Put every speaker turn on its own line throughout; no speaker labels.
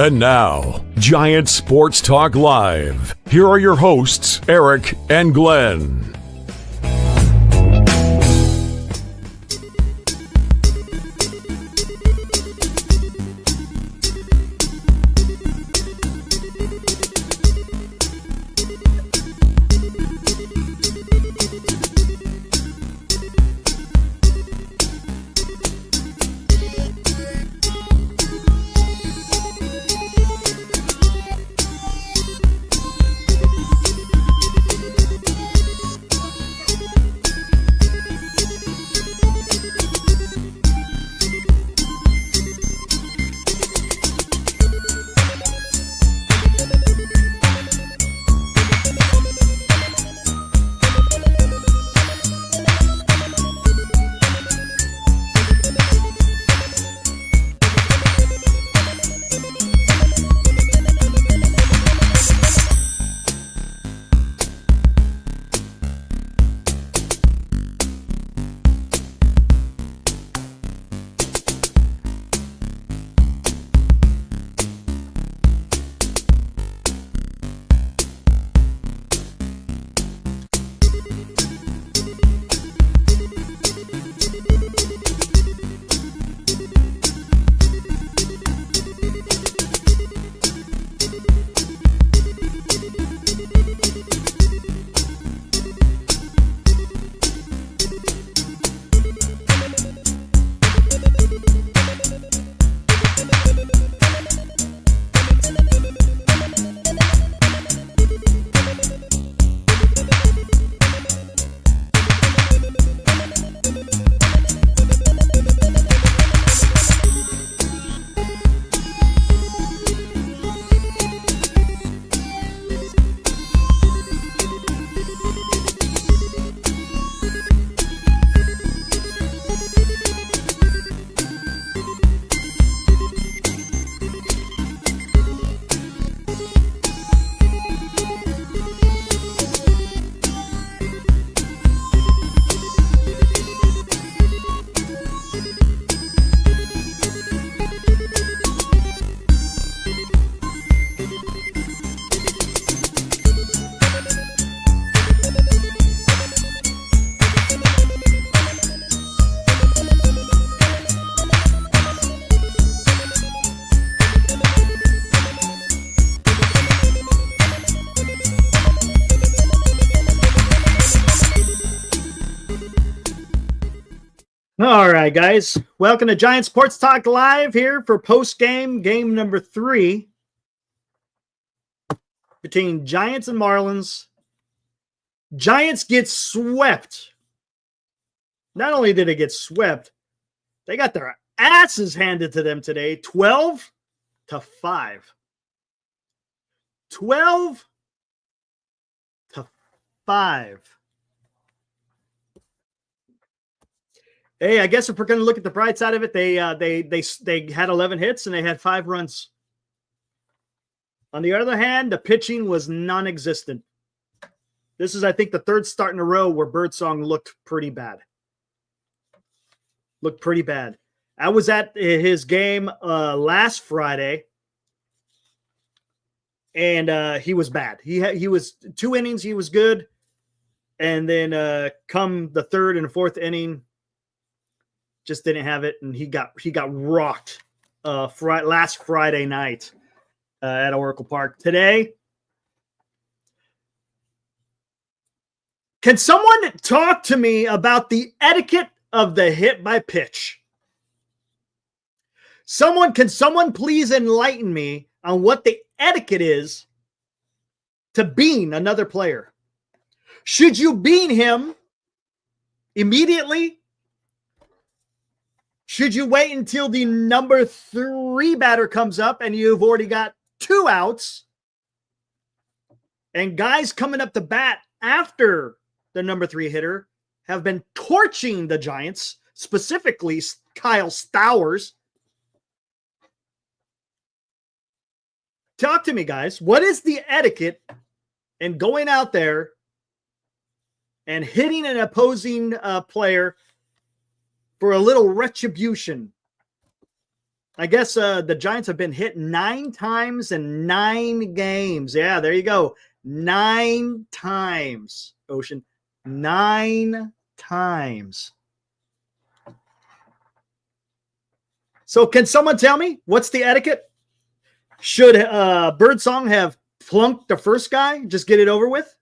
And now, Giants Sports Talk Live. Here are your hosts, Eric and Glenn.
All right, guys. Welcome to Giants Sports Talk Live here for post-game, game number 3 between Giants and Marlins. Giants get swept. Not only did they get swept, they got their asses handed to them today, 12-5. 12-5. Hey, I guess if we're going to look at the bright side of it, they had 11 hits and they had 5 runs. On the other hand, the pitching was non-existent. This is, I think, the 3rd start in a row where Birdsong looked pretty bad. I was at his game last Friday, and he was bad. He was 2 innings, he was good, and then come the 3rd and 4th inning, just didn't have it, and he got rocked last Friday night at Oracle Park. Today, can someone talk to me about the etiquette of the hit by pitch? Can someone please enlighten me on what the etiquette is to bean another player? Should you bean him immediately? Should you wait until the number 3 batter comes up and you've already got 2 outs? And guys coming up to bat after the number 3 hitter have been torching the Giants, specifically Kyle Stowers. Talk to me, guys. What is the etiquette in going out there and hitting an opposing player for a little retribution? I guess the Giants have been hit 9 times in 9 games. Yeah, there you go. 9 times, Ocean. 9 times. So can someone tell me what's the etiquette? Should Birdsong have plunked the first guy? Just get it over with?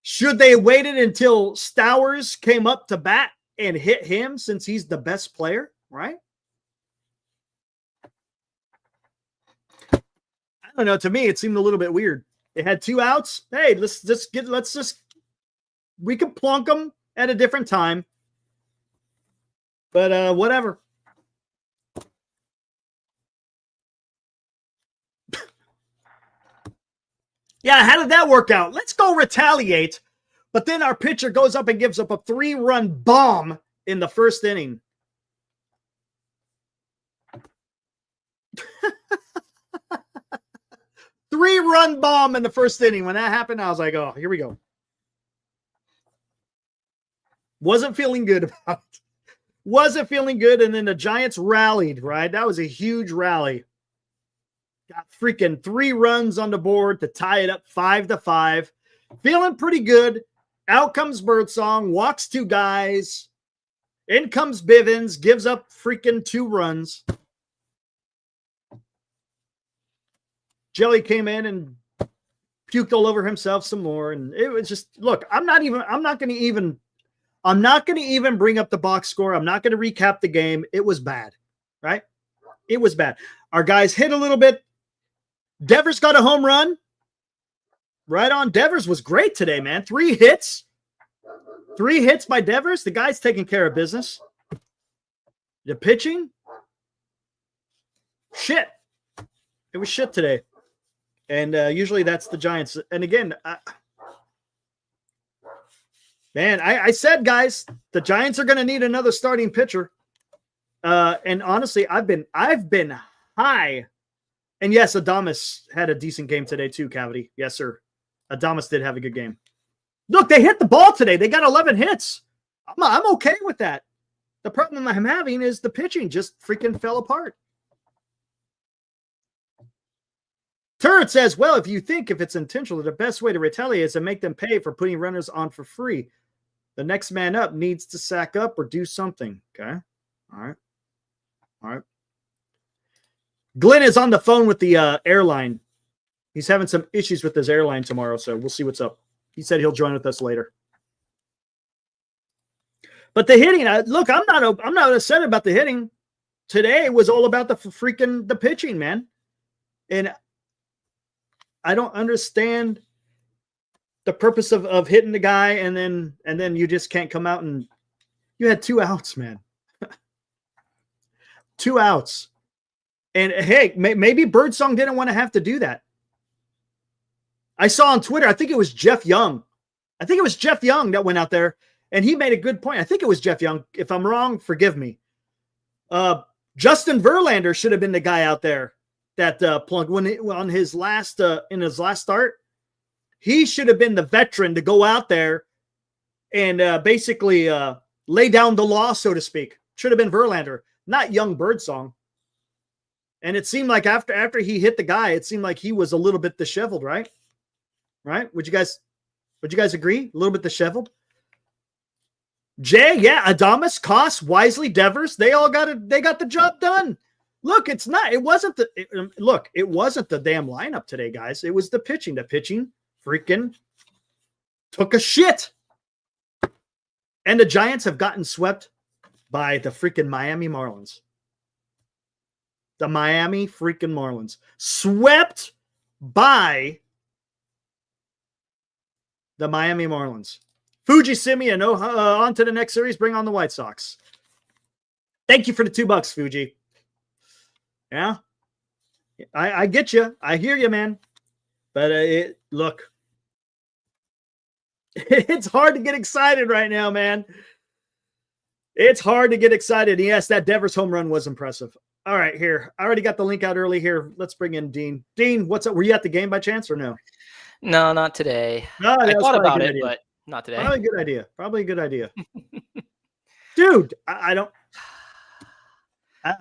Should they have waited until Stowers came up to bat and hit him since he's the best player, right? I don't know. To me, it seemed a little bit weird. They had 2 outs. Hey, we can plunk them at a different time. But whatever. Yeah, how did that work out? Let's go retaliate. But then our pitcher goes up and gives up a 3-run bomb in the first inning. Three-run bomb in the first inning. When that happened, I was like, oh, here we go. Wasn't feeling good about it. Wasn't feeling good. And then the Giants rallied, right? That was a huge rally. Got freaking 3 runs on the board to tie it up 5-5. Feeling pretty good. Out comes Birdsong, walks 2 guys. In comes Bivens, gives up freaking 2 runs. Jelly came in and puked all over himself some more. And it was just, look, I'm not going to even bring up the box score. I'm not going to recap the game. It was bad, right? It was bad. Our guys hit a little bit. Devers got a home run. Right on. Devers was great today, man. 3 hits. 3 hits by Devers. The guy's taking care of business. The pitching, shit. It was shit today. And usually that's the Giants. And again, I said, guys, the Giants are going to need another starting pitcher. And honestly, I've been high. And yes, Adames had a decent game today too, Cavity. Yes, sir. Adames did have a good game. Look, they hit the ball today. They got 11 hits. I'm okay with that. The problem I'm having is the pitching just freaking fell apart. Turret says, well, if it's intentional, the best way to retaliate is to make them pay for putting runners on for free. The next man up needs to sack up or do something. Okay. All right. Glenn is on the phone with the airline. He's having some issues with his airline tomorrow, so we'll see what's up. He said he'll join with us later. But the hitting, look, I'm not upset about the hitting. Today it was all about the pitching, man. And I don't understand the purpose of hitting the guy and then you just can't come out and you had 2 outs, man. 2 outs. And hey, maybe Birdsong didn't want to have to do that. I saw on Twitter, I think it was Jeff Young. That went out there and he made a good point. I think it was Jeff Young. If I'm wrong, forgive me. Justin Verlander should have been the guy out there that plugged in his last start. He should have been the veteran to go out there and basically lay down the law, so to speak. Should have been Verlander, not young Birdsong. And it seemed like after he hit the guy, it seemed like he was a little bit disheveled, right? Right? Would you guys agree? A little bit disheveled. Jay, yeah, Adames, Koss, Wisely, Devers, they got the job done. Look, it wasn't the damn lineup today, guys. It was the pitching. The pitching freaking took a shit. And the Giants have gotten swept by the freaking Miami Marlins. The Miami freaking Marlins. Swept by the Miami Marlins. Fuji Simeon, on to the next series. Bring on the White Sox. Thank you for the $2, Fuji. Yeah, I get you. I hear you, man. But look, it's hard to get excited right now, man. It's hard to get excited. Yes, that Devers home run was impressive. All right, here. I already got the link out early here. Let's bring in Dean. Dean, what's up? Were you at the game by chance or no?
No, not today.
No,
I thought about it, but not today.
Probably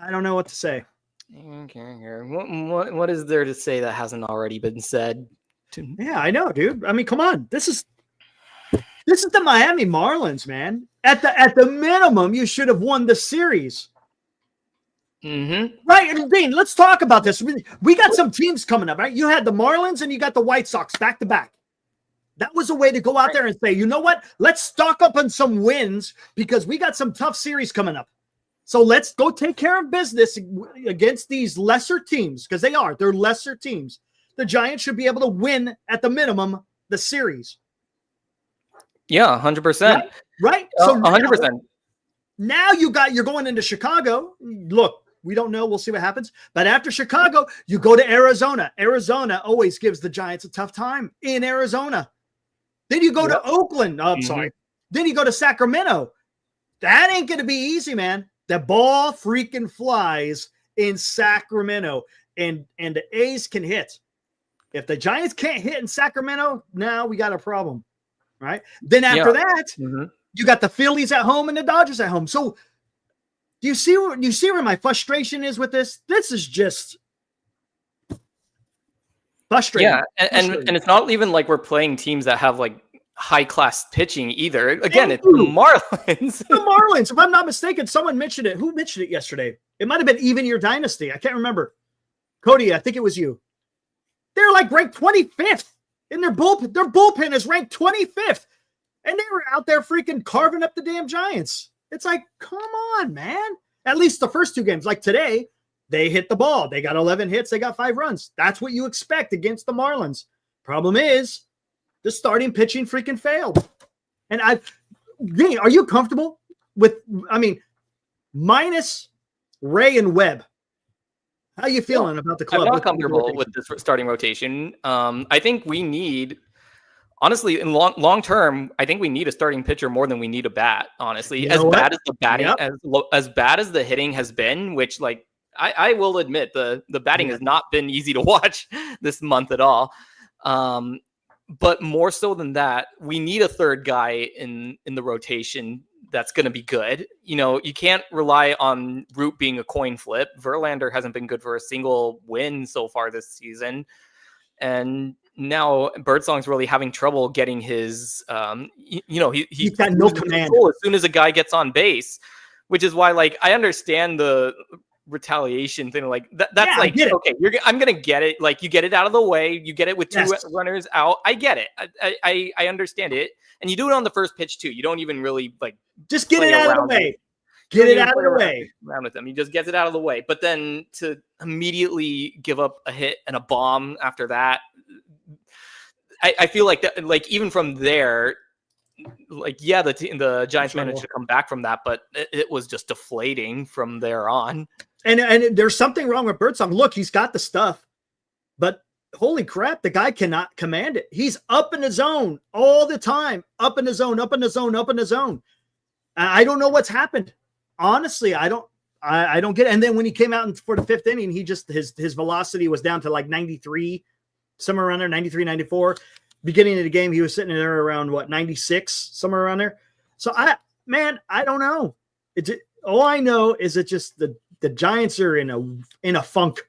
I don't know what to say.
What is there to say that hasn't already been said?
Yeah, I know, dude. I mean, come on. This is the Miami Marlins, man. At the minimum, you should have won the series.
Mm-hmm.
Right, and Dean, let's talk about this. We got some teams coming up, right? You had the Marlins and you got the White Sox back to back. That was a way to go out there and say, you know what? Let's stock up on some wins because we got some tough series coming up. So let's go take care of business against these lesser teams because they're lesser teams. The Giants should be able to win at the minimum the series.
Yeah, 100%.
Right?
So 100%.
Now you're going into Chicago. Look, we don't know. We'll see what happens. But after Chicago, you go to Arizona. Arizona always gives the Giants a tough time in Arizona. Then you go to Oakland. Oh, I'm sorry. Then you go to Sacramento. That ain't going to be easy, man. The ball freaking flies in Sacramento, and the A's can hit. If the Giants can't hit in Sacramento, now we got a problem, right? Then after that, you got the Phillies at home and the Dodgers at home. So do you see where my frustration is with this? This is just frustrating.
Yeah, and it's not even like we're playing teams that have like high-class pitching either. Again, it's the Marlins.
The Marlins. If I'm not mistaken, someone mentioned it. Who mentioned it yesterday? It might have been Even Your Dynasty. I can't remember. Cody, I think it was you. They're like ranked 25th in their bullpen. Their bullpen is ranked 25th. And they were out there freaking carving up the damn Giants. It's like, come on, man. At least the first two games. Like today, they hit the ball. They got 11 hits. They got 5 runs. That's what you expect against the Marlins. Problem is, the starting pitching freaking failed. And are you comfortable with, minus Ray and Webb? How are you feeling about the club?
I'm not comfortable with this starting rotation. I think we need, honestly, in long term, I think we need a starting pitcher more than we need a bat. Honestly, as bad as the batting, as bad as the hitting has been, which like I will admit the batting has not been easy to watch this month at all. But more so than that, we need a third guy in the rotation that's going to be good. You know, you can't rely on Root being a coin flip. Verlander hasn't been good for a single win so far this season. And now Birdsong's really having trouble getting his, he's
got no command
as soon as a guy gets on base, which is why, like, I understand the retaliation thing. Like that's okay, I'm going to get it. Like you get it out of the way. You get it with 2 runners out. I get it. I understand it. And you do it on the first pitch too. You don't even really
just get it out of the way. Get it out of the way.
Around with him. He just gets it out of the way. But then to immediately give up a hit and a bomb after that, I feel like that, like even from there, like, yeah, the Giants managed to come back from that, but it was just deflating from there on. And
there's something wrong with Birdsong. Look, he's got the stuff, but holy crap, the guy cannot command it. He's up in the zone all the time, up in the zone, up in the zone, up in the zone. I don't know what's happened. Honestly, I don't get it. And then when he came out for the 5th inning, he just his velocity was down to like 93, somewhere around there, 93, 94. Beginning of the game, he was sitting there around 96, somewhere around there. So I don't know. All I know is it just the Giants are in a funk.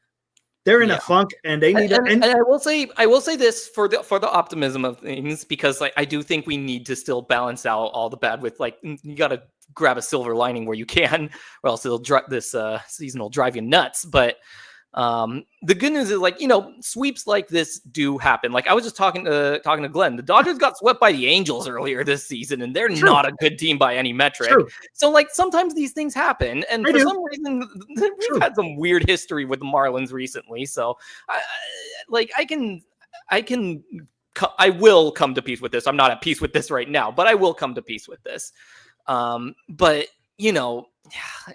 They're in a funk, and they need. And
I will say this for the optimism of things, because like I do think we need to still balance out all the bad with, like, you got to grab a silver lining where you can, or else this season will drive you nuts. But the good news is, like, sweeps like this do happen. Like I was just talking to Glenn. The Dodgers got swept by the Angels earlier this season, and they're not a good team by any metric. So like sometimes these things happen, and for some reason we've had some weird history with the Marlins recently. So I will come to peace with this. I'm not at peace with this right now, but I will come to peace with this. But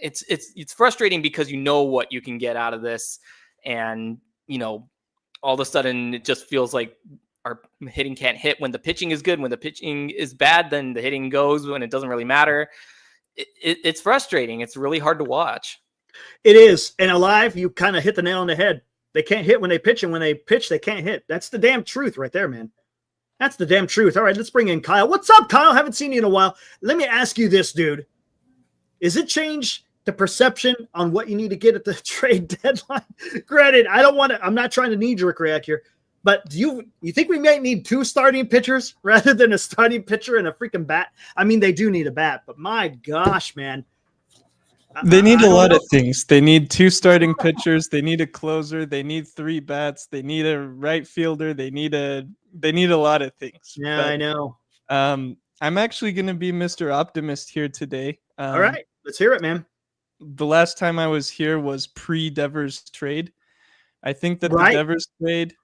it's frustrating because you know what you can get out of this, and all of a sudden it just feels like our hitting can't hit when the pitching is good. When the pitching is bad, then the hitting goes when it doesn't really matter. It's frustrating. It's really hard to watch.
It is. And Alive, you kind of hit the nail on the head. They can't hit when they pitch, and when they pitch, they can't hit. That's the damn truth right there, man. That's the damn truth. All right, let's bring in Kyle. What's up, Kyle? Haven't seen you in a while. Let me ask you this, dude. Is it changed the perception on what you need to get at the trade deadline. Granted, I'm not trying to knee-jerk react here, but do you think we might need 2 starting pitchers rather than a starting pitcher and a freaking bat? I mean, they do need a bat, but my gosh, man.
They need a lot of things. They need 2 starting pitchers. They need a closer. They need 3 bats. They need a right fielder. They need a lot of things.
Yeah,
but,
I know.
I'm actually going to be Mr. Optimist here today.
All right, let's hear it, man.
The last time I was here was pre-Devers trade. I think that
Right.
the Devers trade,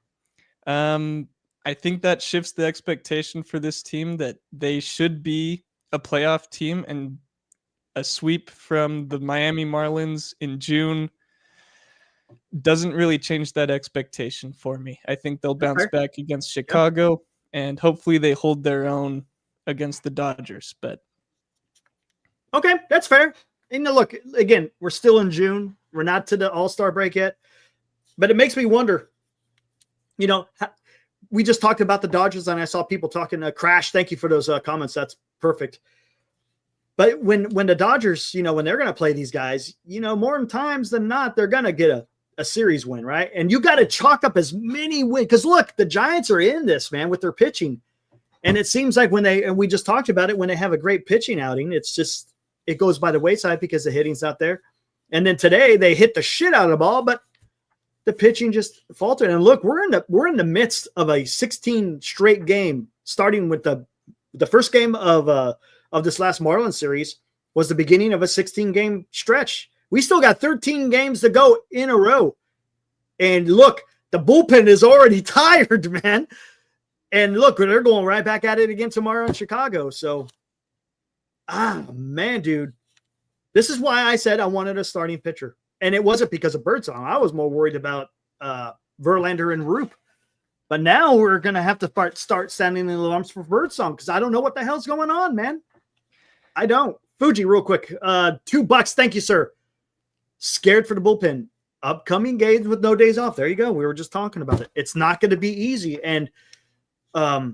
I think that shifts the expectation for this team that they should be a playoff team, and a sweep from the Miami Marlins in June doesn't really change that expectation for me. I think they'll bounce back against Chicago, and hopefully they hold their own against the Dodgers. But
okay, that's fair. And look, again, we're still in June. We're not to the All-Star break yet. But it makes me wonder, we just talked about the Dodgers, and I saw people talking Crash. Thank you for those comments. That's perfect. But when the Dodgers, when they're going to play these guys, more times than not, they're going to get a series win, right? And you got to chalk up as many wins. Because, look, the Giants are in this, man, with their pitching. And it seems like and we just talked about it, when they have a great pitching outing, it goes by the wayside because the hitting's not there. And then today they hit the shit out of the ball, but the pitching just faltered. And look, we're in the midst of a 16 straight game, starting with the first game of this last Marlins series was the beginning of a 16-game stretch. We still got 13 games to go in a row. And look, the bullpen is already tired, man. And look, they're going right back at it again tomorrow in Chicago. So, man, dude, this is why I said I wanted a starting pitcher. And it wasn't because of Birdsong. I was more worried about Verlander and Roop. But now we're going to have to start sending the alarms for Birdsong because I don't know what the hell's going on, man. I don't. Fuji, real quick. $2. Thank you, sir. Scared for the bullpen. Upcoming games with no days off. There you go. We were just talking about it. It's not going to be easy. And I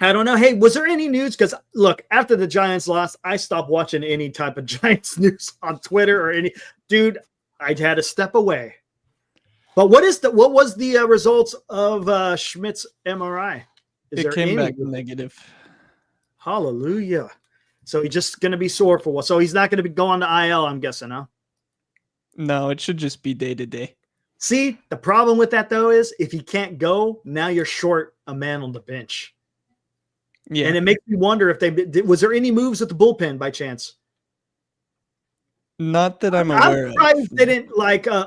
don't know. Hey, was there any news? Because, look, after the Giants lost, I stopped watching any type of Giants news on Twitter or any. Dude, I had to step away. But what was the results of Schmidt's MRI?
It came back negative.
Hallelujah. So he's just going to be sore for a while. So he's not going to go on the IL, I'm guessing, huh?
No, it should just be day to day.
See, the problem with that, though, is if he can't go, now you're short a man on the bench. Yeah. And it makes me wonder if was there any moves at the bullpen by chance?
Not that I'm aware of.
I'm surprised they didn't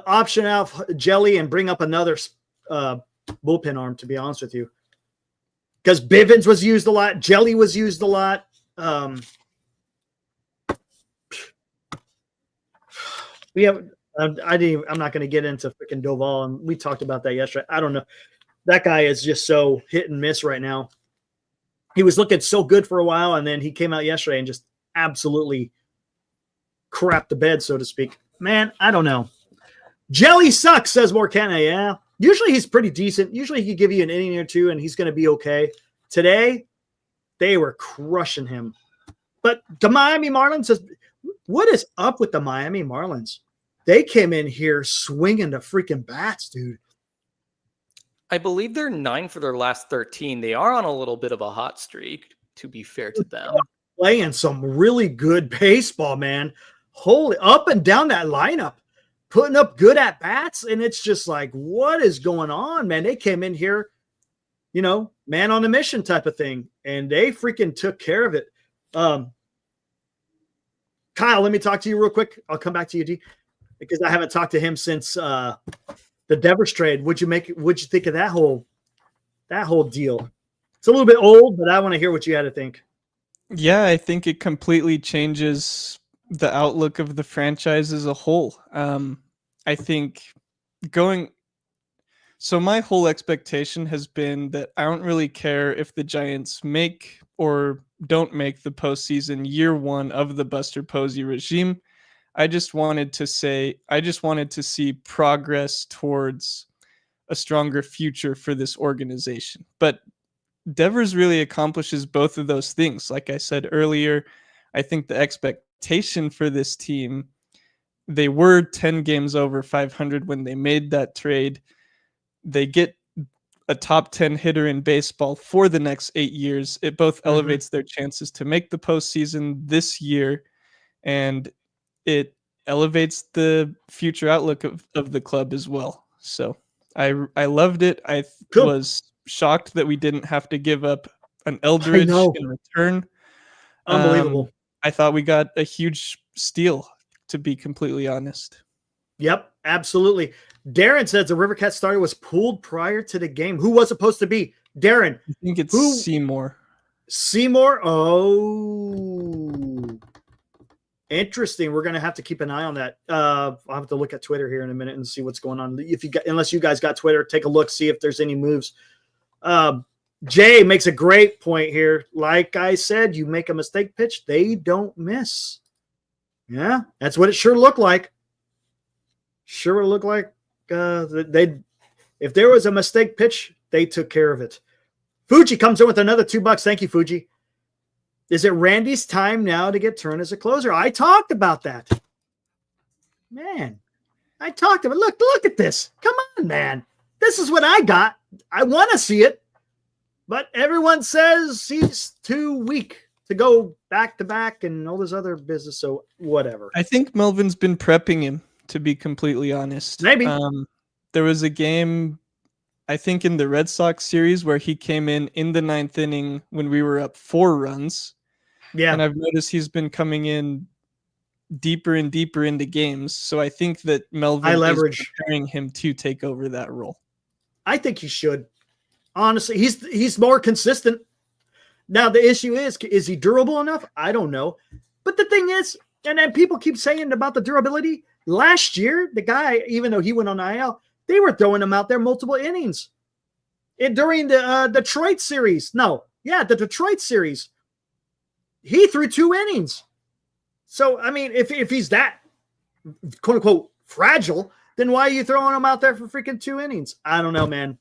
option out Jelly and bring up another bullpen arm, to be honest with you. Because Bivens was used a lot. Jelly was used a lot. I'm not going to get into freaking Doval, and we talked about that yesterday. I don't know. That guy is just so hit and miss right now. He was looking so good for a while, and then he came out yesterday and just absolutely crapped the bed, so to speak. Man, I don't know. Jelly sucks, says Morcana. Yeah. Usually he's pretty decent. Usually he could give you an inning or two, and he's going to be okay. Today, they were crushing him. But the Miami Marlins says, what is up with the Miami Marlins? They came in here swinging the freaking bats, dude.
I believe they're 9 for their last 13. They are on a little bit of a hot streak, to be fair to them.
Playing some really good baseball, man. Holy, up and down that lineup, putting up good at bats. And it's just like, what is going on, man? They came in here, man on a mission type of thing. And they freaking took care of it. Kyle, let me talk to you real quick. I'll come back to you, D, because I haven't talked to him since the Devers trade. What'd you think of that whole deal? It's a little bit old, but I want to hear what you had to think.
Yeah, I think it completely changes the outlook of the franchise as a whole. I think so my whole expectation has been that I don't really care if the Giants make or don't make the postseason year one of the Buster Posey regime. I just wanted to see progress towards a stronger future for this organization. But Devers really accomplishes both of those things. Like I said earlier, I think the expectation for this team they were 10 games over 500 when they made that trade. They get a top 10 hitter in baseball for the next 8 years. It both elevates their chances to make the postseason this year, and it elevates the future outlook of the club as well. So I loved it. I was shocked that we didn't have to give up an Eldridge in return.
Unbelievable.
I thought we got a huge steal, to be completely honest.
Yep, absolutely. Darren says the Rivercat starter was pulled prior to the game. Who was supposed to be? Darren.
I think it's Seymour.
Seymour? Oh. Interesting. We're going to have to keep an eye on that. I'll have to look at Twitter here in a minute and see what's going on. Unless you guys got Twitter, take a look, see if there's any moves. Jay makes a great point here. Like I said, you make a mistake pitch, they don't miss. Yeah, that's what it sure looked like. Sure would look like if there was a mistake pitch, they took care of it. Fuji comes in with another $2. Thank you, Fuji. Is it Randy's time now to get turned as a closer? I talked about that. Man, I talked about it. Look at this. Come on, man. This is what I got. I want to see it. But everyone says he's too weak to go back to back and all this other business. So whatever.
I think Melvin's been prepping him, to be completely honest.
Maybe.
There was a game, I think, in the Red Sox series where he came in the 9th inning when we were up 4 runs.
Yeah.
And I've noticed he's been coming in deeper and deeper into games. So I think that Melvin is preparing him to take over that role.
I think he should. Honestly, he's more consistent. Now, the issue is he durable enough? I don't know. But the thing is, and then people keep saying about the durability. Last year, the guy, even though he went on IL, they were throwing him out there multiple innings. During the Detroit series. The Detroit series. He threw 2 innings. So, I mean, if he's that, quote unquote, fragile, then why are you throwing him out there for freaking 2 innings? I don't know, man.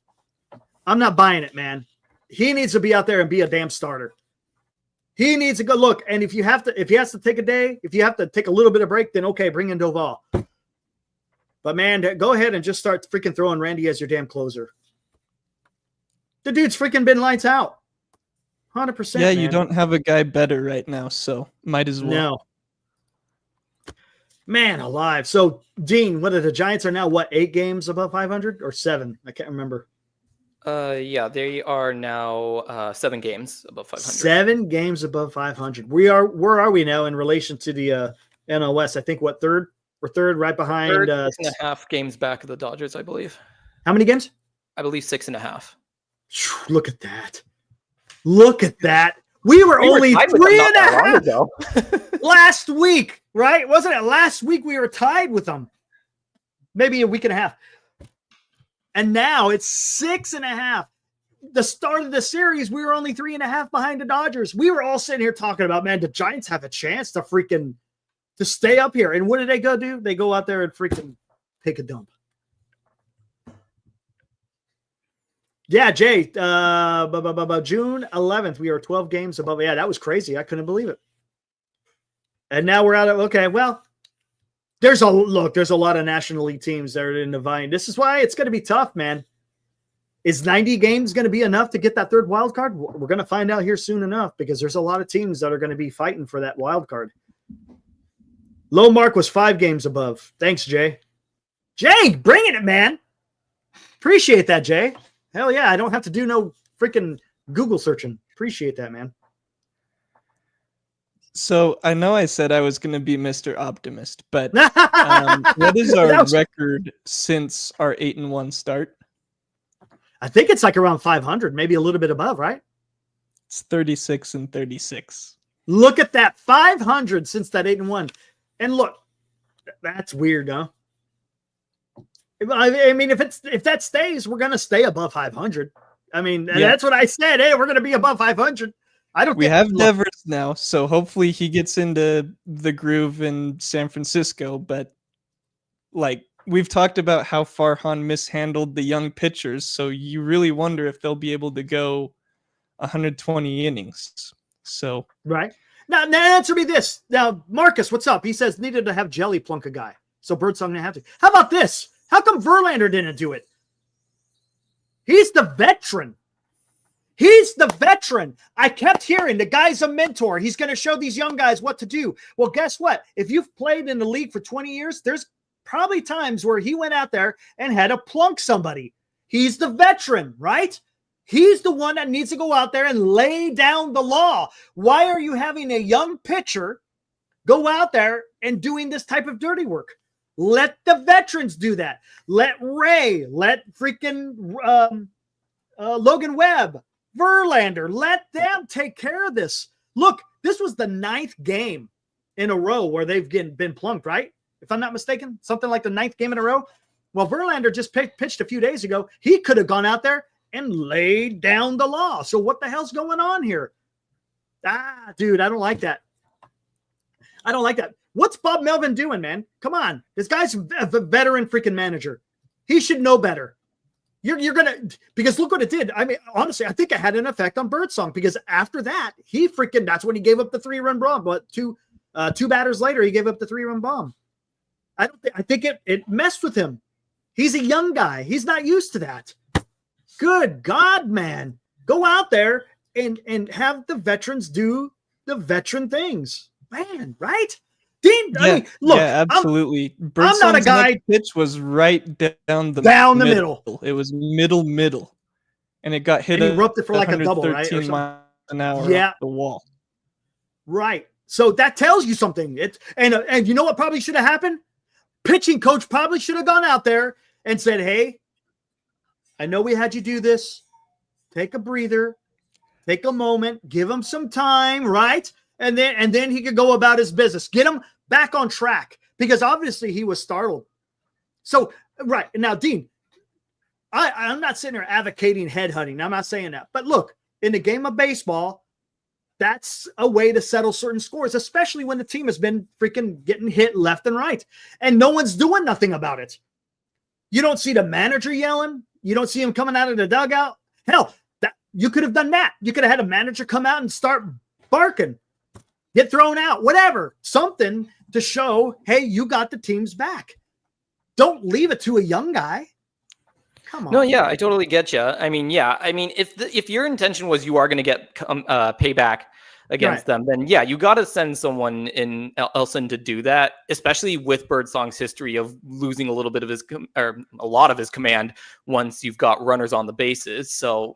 I'm not buying it, man. He needs to be out there and be a damn starter. He needs to go look. And if he has to take a day, if you have to take a little bit of break, then okay, bring in Doval. But man, go ahead and just start freaking throwing Randy as your damn closer. The dude's freaking been lights out. 100%.
Yeah,
man.
you don't have a guy better right now, so might as well.
No. Man alive. So, Dean, the Giants are now, 8 games above 500 or 7? I can't remember.
Yeah, they are now 7 games above 500.
7 games above 500. Where are we now in relation to the NL West? I think third? We're third, right behind.
6.5 games back of the Dodgers, I believe.
How many games?
I believe 6.5.
Look at that. Look at that. We were only 3.5 last week, right? Wasn't it last week we were tied with them? Maybe a week and a half. And now it's 6.5. The start of the series, we were only 3.5 behind the Dodgers. We were all sitting here talking about, man, the Giants have a chance to stay up here. And what did they go do? They go out there and freaking take a dump. Yeah, Jay, June 11th, we are 12 games above. Yeah, that was crazy. I couldn't believe it. And now we're out of, okay, well, there's a lot of National League teams that are in the vying. This is why it's going to be tough, man. Is 90 games going to be enough to get that third wild card? We're going to find out here soon enough because there's a lot of teams that are going to be fighting for that wild card. Low mark was 5 games above. Thanks, Jay. Jay, bringing it, man. Appreciate that, Jay. Hell yeah, I don't have to do no freaking Google searching. Appreciate that, man.
So I know I said I was going to be Mr. Optimist, but what is our record since our 8-1 start?
I think it's like around 500, maybe a little bit above, right?
It's 36-36.
Look at that, 500 since that 8-1. And look, that's weird, huh? I mean, if that stays, we're going to stay above 500. I mean, That's what I said. Hey, we're going to be above 500.
We have Devers now, so hopefully he gets into the groove in San Francisco. But like we've talked about how Farhan mishandled the young pitchers, so you really wonder if they'll be able to go 120 innings. So
right now, answer me this. Now, Marcus, what's up? He says needed to have Jelly plunk a guy. So Birdsong didn't have to. How about this? How come Verlander didn't do it? He's the veteran. He's the veteran. I kept hearing the guy's a mentor. He's going to show these young guys what to do. Well, guess what? If you've played in the league for 20 years, there's probably times where he went out there and had to plunk somebody. He's the veteran, right? He's the one that needs to go out there and lay down the law. Why are you having a young pitcher go out there and doing this type of dirty work? Let the veterans do that. Let Ray, let freaking Logan Webb, Verlander, let them take care of this. Look, this was the 9th game in a row where they've been plunked, right? If I'm not mistaken, something like the 9th game in a row. Well, Verlander just pitched a few days ago. He could have gone out there and laid down the law. So what the hell's going on here? Dude, I don't like that. I don't like that. What's Bob Melvin doing, man? Come on. This guy's a veteran freaking manager. He should know better. You're going to, because look what it did. I mean, honestly, I think it had an effect on Birdsong, because after that, that's when he gave up the 3-run bomb. But two batters later, he gave up the 3-run bomb. I think it messed with him. He's a young guy. He's not used to that. Good God, man. Go out there and have the veterans do the veteran things. Man, right? Dean, I mean, look. Yeah,
absolutely.
I'm not a guy.
Pitch was right down the
middle.
It was middle. And it got hit.
And he roped it for like a double, right?
13 miles an hour off the wall.
Right. So that tells you something. And you know what probably should have happened? Pitching coach probably should have gone out there and said, hey, I know we had you do this. Take a breather. Take a moment. Give him some time, right? And then he could go about his business. Get him back on track, because obviously he was startled. So, right. Now, Dean, I'm not sitting there advocating headhunting. I'm not saying that. But look, in the game of baseball, that's a way to settle certain scores, especially when the team has been freaking getting hit left and right, and no one's doing nothing about it. You don't see the manager yelling. You don't see him coming out of the dugout. Hell, you could have done that. You could have had a manager come out and start barking, get thrown out, whatever, something to show, hey, you got the team's back. Don't leave it to a young guy. Come on.
No, yeah, I totally get you. I mean, yeah, I mean, if your intention was you are going to get payback against them, then yeah, you got to send someone else in to do that, especially with Birdsong's history of losing a little bit of a lot of his command once you've got runners on the bases. So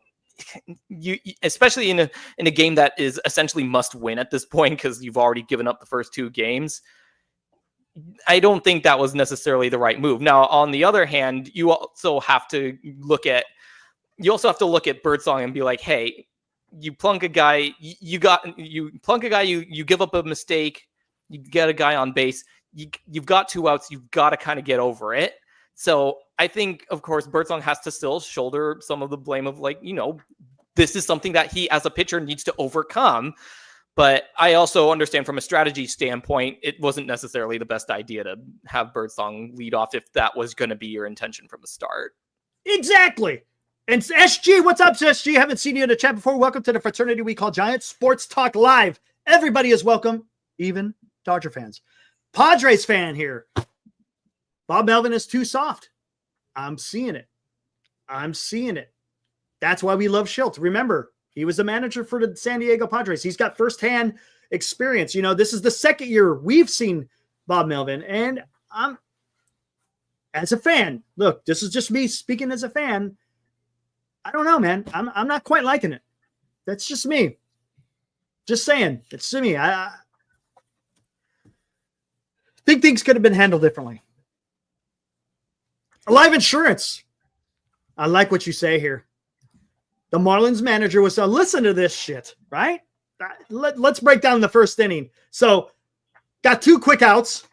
you, especially in a game that is essentially must win at this point, because you've already given up the first 2 games, I don't think that was necessarily the right move. Now, on the other hand, you also have to look at Birdsong and be like, hey, you plunk a guy, you give up a mistake, you get a guy on base, you've got 2 outs, you've got to kind of get over it. So I think, of course, Birdsong has to still shoulder some of the blame of, like, you know, this is something that he as a pitcher needs to overcome. But I also understand from a strategy standpoint, it wasn't necessarily the best idea to have Birdsong lead off if that was going to be your intention from the start.
Exactly. And SG, what's up, SG? Haven't seen you in the chat before. Welcome to the fraternity we call Giants Sports Talk Live. Everybody is welcome, even Dodger fans. Padres fan here. Bob Melvin is too soft. I'm seeing it. That's why we love Schilt. Remember, he was the manager for the San Diego Padres. He's got firsthand experience. You know, this is the second year we've seen Bob Melvin. And I'm, as a fan, look, this is just me speaking as a fan. I don't know, man. I'm not quite liking it. That's just me. Just saying. It's to me. I think things could have been handled differently. Live insurance. I like what you say here. The Marlins manager was, listen to this shit, right? Let's break down the first inning. So, got 2 quick outs.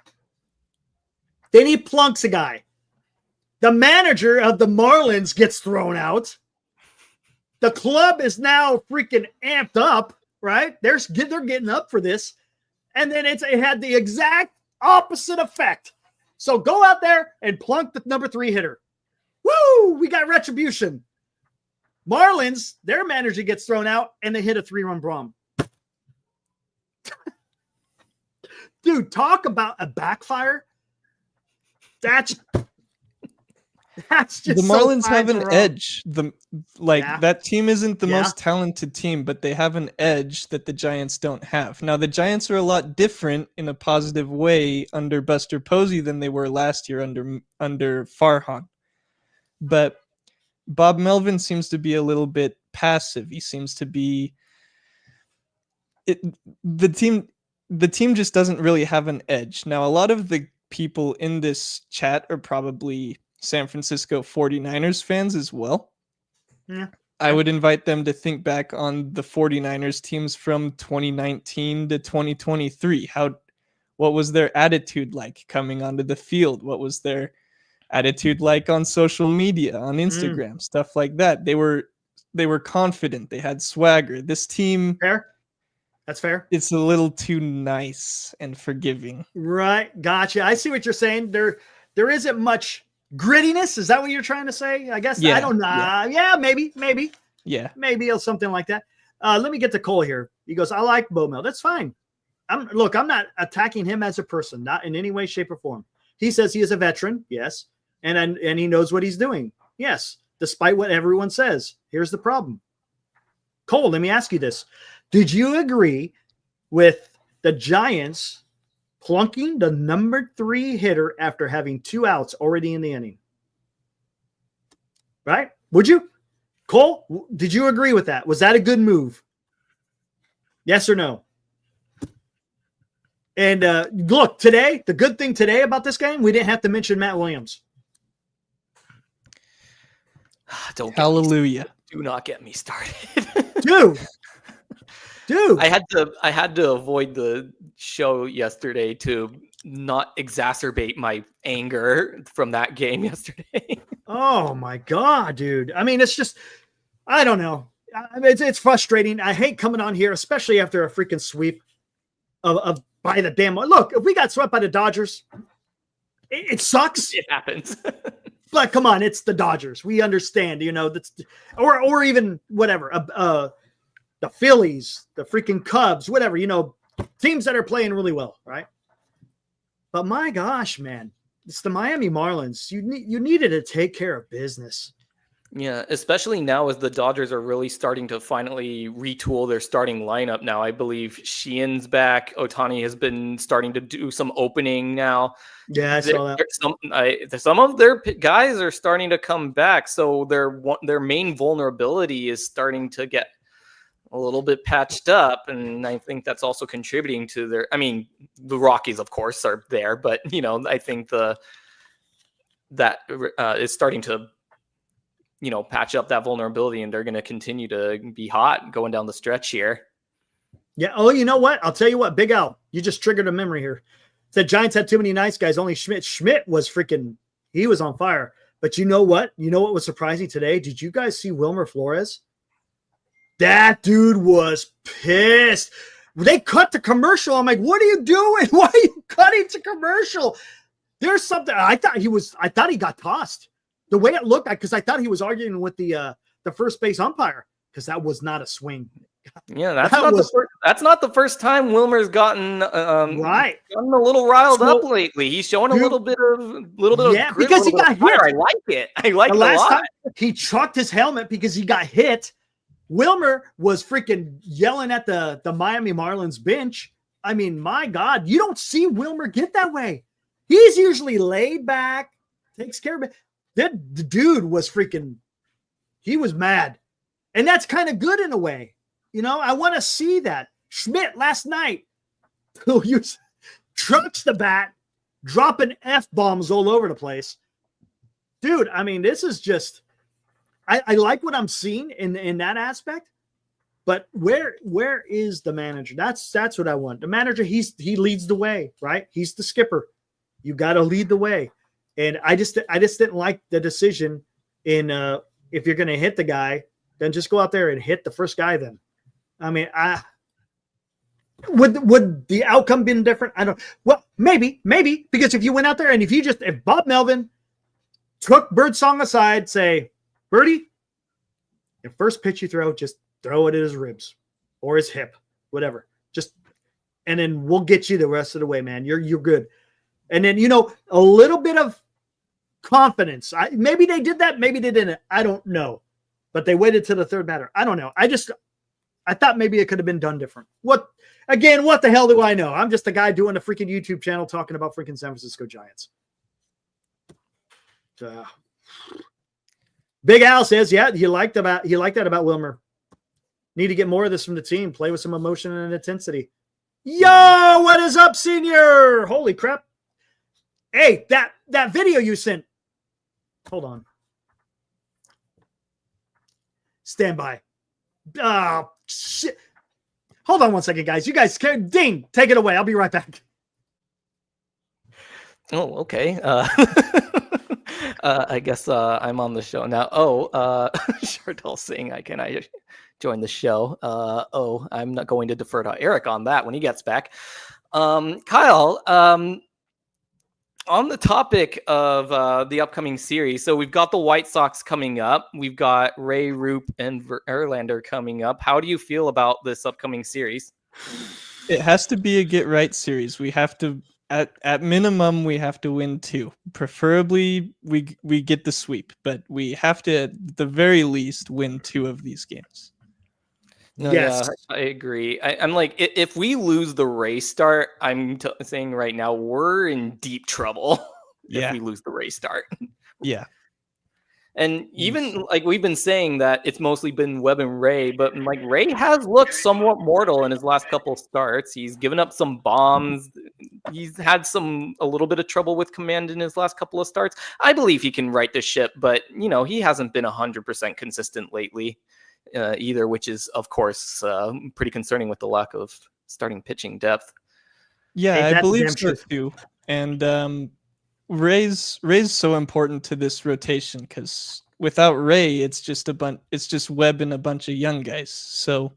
Then he plunks a guy. The manager of the Marlins gets thrown out. The club is now freaking amped up, right? They're getting up for this. And then it had the exact opposite effect. So go out there and plunk the number 3 hitter. Woo! We got retribution. Marlins, their manager gets thrown out and they hit a 3-run bomb. Dude, talk about a backfire. That's just
the Marlins have an
wrong.
edge. That team isn't the most talented team, but they have an edge that the Giants don't have. Now the Giants are a lot different in a positive way under Buster Posey than they were last year under Farhan. But Bob Melvin seems to be a little bit passive. He seems to be the team just doesn't really have an edge. Now a lot of the people in this chat are probably San Francisco 49ers fans as well.
Yeah.
I would invite them to think back on the 49ers teams from 2019 to 2023. What was their attitude like coming onto the field? What was their attitude like on social media, on Instagram, stuff like that? They were confident. They had swagger. This team,
fair. That's fair.
It's a little too nice and forgiving.
Right. Gotcha. I see what you're saying. There isn't much grittiness. Is that what you're trying to say? I guess.
Yeah,
I don't know. Yeah, maybe.
Yeah.
Maybe or something like that. Let me get to Cole here. He goes, I like Bomel. That's fine. I'm not attacking him as a person, not in any way, shape, or form. He says he is a veteran, yes, and he knows what he's doing, yes, despite what everyone says. Here's the problem. Cole, let me ask you this. Did you agree with the Giants plunking the number 3 hitter after having 2 outs already in the inning? Right? Would you? Cole, did you agree with that? Was that a good move? Yes or no? And look, today, the good thing today about this game, we didn't have to mention Matt Williams.
Hallelujah.
Do not get me started.
Dude.
I had to avoid the show yesterday to not exacerbate my anger from that game yesterday.
Oh my God, dude. I mean, it's just, I don't know. It's frustrating. I hate coming on here, especially after a freaking sweep of by the damn. Look, if we got swept by the Dodgers, it sucks.
It happens.
But come on, it's the Dodgers. We understand, that's or even whatever. The Phillies, the freaking Cubs, whatever, teams that are playing really well, right? But my gosh, man, it's the Miami Marlins. You needed to take care of business.
Yeah, especially now as the Dodgers are really starting to finally retool their starting lineup now. I believe Sheehan's back. Ohtani has been starting to do some opening now.
Yeah, I saw that.
Some of their guys are starting to come back, so their main vulnerability is starting to get a little bit patched up, and I think that's also contributing to their. I mean, the Rockies, of course, are there, but I think that is starting to patch up that vulnerability, and they're going to continue to be hot going down the stretch here.
Yeah. Oh, you know what? I'll tell you what, Big Al, you just triggered a memory here. The Giants had too many nice guys. Only Schmidt. Schmidt was he was on fire. But you know what? You know what was surprising today? Did you guys see Wilmer Flores? That dude was pissed. They cut the commercial. I'm like, what are you doing? Why are you cutting to commercial? There's something. I thought he got tossed. The way it looked, because I thought he was arguing with the first base umpire, because that was not a swing.
Yeah, that's not the first time Wilmer's gotten
right.
Gotten a little riled up lately. He's showing a little bit of grit,
because he got hit.
I like it. I like it a lot.
Time he chucked his helmet because he got hit. Wilmer was freaking yelling at the Miami Marlins bench. I mean, my God, you don't see Wilmer get that way. He's usually laid back, takes care of it. The dude was he was mad. And that's kind of good in a way. I want to see that. Schmidt last night, who trucks the bat, dropping F-bombs all over the place. Dude, I mean, this is just, I like what I'm seeing in that aspect, but where is the manager? That's what I want. The manager, he leads the way, right? He's the skipper. You got to lead the way. And I just didn't like the decision in if you're going to hit the guy, then just go out there and hit the first guy then. I mean, would the outcome been different? I don't. Well, maybe, because if you went out there and if Bob Melvin took Birdsong aside, say, Birdie, the first pitch you throw, just throw it at his ribs or his hip, whatever. And then we'll get you the rest of the way, man. You're good. And then a little bit of confidence. Maybe they did that. Maybe they didn't. I don't know. But they waited to the third batter. I don't know. I thought maybe it could have been done different. What the hell do I know? I'm just a guy doing a freaking YouTube channel talking about freaking San Francisco Giants. Big Al says, yeah, he liked that about Wilmer. Need to get more of this from the team. Play with some emotion and intensity. Yo, what is up, senior? Holy crap. Hey, that video you sent. Hold on. Stand by. Oh, shit. Hold on one second, guys. You guys can ding. Take it away. I'll be right back.
Oh, okay. I guess I'm on the show now. Chardell saying I join the show. I'm not going to defer to Eric on that when he gets back. Kyle, on the topic of the upcoming series, so we've got the White Sox coming up. We've got Ray, Roop, and Verlander coming up. How do you feel about this upcoming series?
It has to be a get-right series. We have to, at minimum, we have to win 2. Preferably, we get the sweep, but we have to, at the very least, win 2 of these games.
No,
yes,
yeah, I agree. I'm like, if we lose the race start, I'm saying right now we're in deep trouble. If we lose the race start.
Yeah.
And even like we've been saying that it's mostly been Webb and Ray, but like Ray has looked somewhat mortal in his last couple of starts. He's given up some bombs. He's had a little bit of trouble with command in his last couple of starts. I believe he can right the ship, but he hasn't been 100% consistent lately. Either, which is of course pretty concerning with the lack of starting pitching depth.
Yeah, I believe so too. And Ray's so important to this rotation because without Ray, it's just Webb and a bunch of young guys. So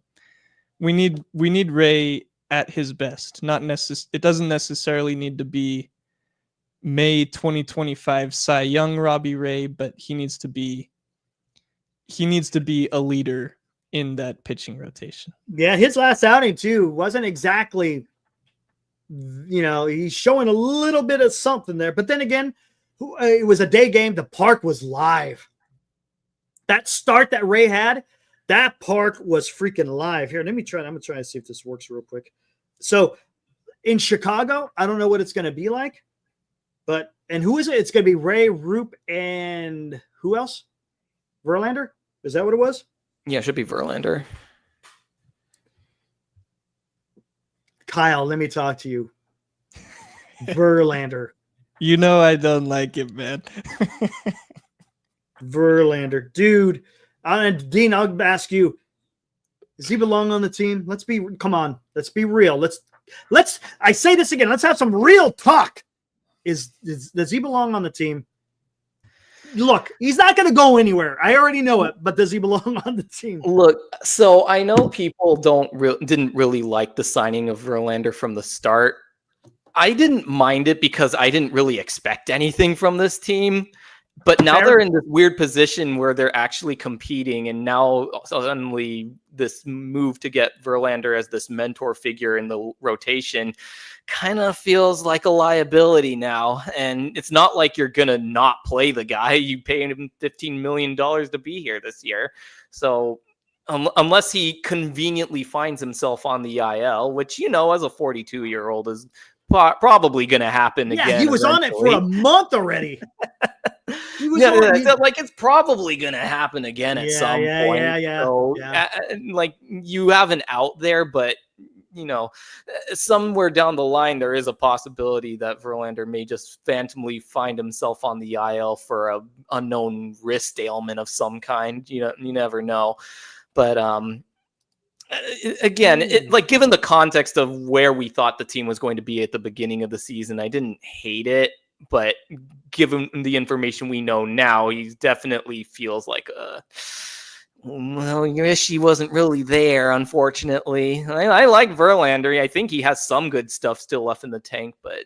we need Ray at his best. It doesn't necessarily need to be May 2025 Cy Young Robbie Ray, but he needs to be a leader in that pitching rotation.
Yeah, his last outing too wasn't exactly, he's showing a little bit of something there. But then again, it was a day game. The park was live. That start that Ray had, that park was freaking live. Here, let me try. I'm going to try to see if this works real quick. So in Chicago, I don't know what it's going to be like. And who is it? It's going to be Ray, Roop, and who else? Verlander? Is that what it was?
Yeah, it should be Verlander.
Kyle, let me talk to you. Verlander.
I don't like it, man.
Verlander. Dude. Dean, I'll ask you, does he belong on the team? Come on. Let's be real. I say this again. Let's have some real talk. Does he belong on the team? Look, he's not going to go anywhere. I already know it, but does he belong on the team?
Look, so I know people didn't really like the signing of Verlander from the start. I didn't mind it because I didn't really expect anything from this team. But now they're in this weird position where they're actually competing, and now suddenly this move to get Verlander as this mentor figure in the rotation kind of feels like a liability now. And it's not like you're going to not play the guy. You pay him $15 million to be here this year. So unless he conveniently finds himself on the IL, which, as a 42-year-old is probably going to happen again.
Yeah, he was on it for a month already.
It's probably going to happen again at some point.
Yeah.
So, you have an out there, but somewhere down the line, there is a possibility that Verlander may just phantomly find himself on the IL for a unknown wrist ailment of some kind. You never know. But again, given the context of where we thought the team was going to be at the beginning of the season, I didn't hate it. But given the information we know now, he definitely feels like your issue wasn't really there, unfortunately. I like Verlander. I think he has some good stuff still left in the tank, but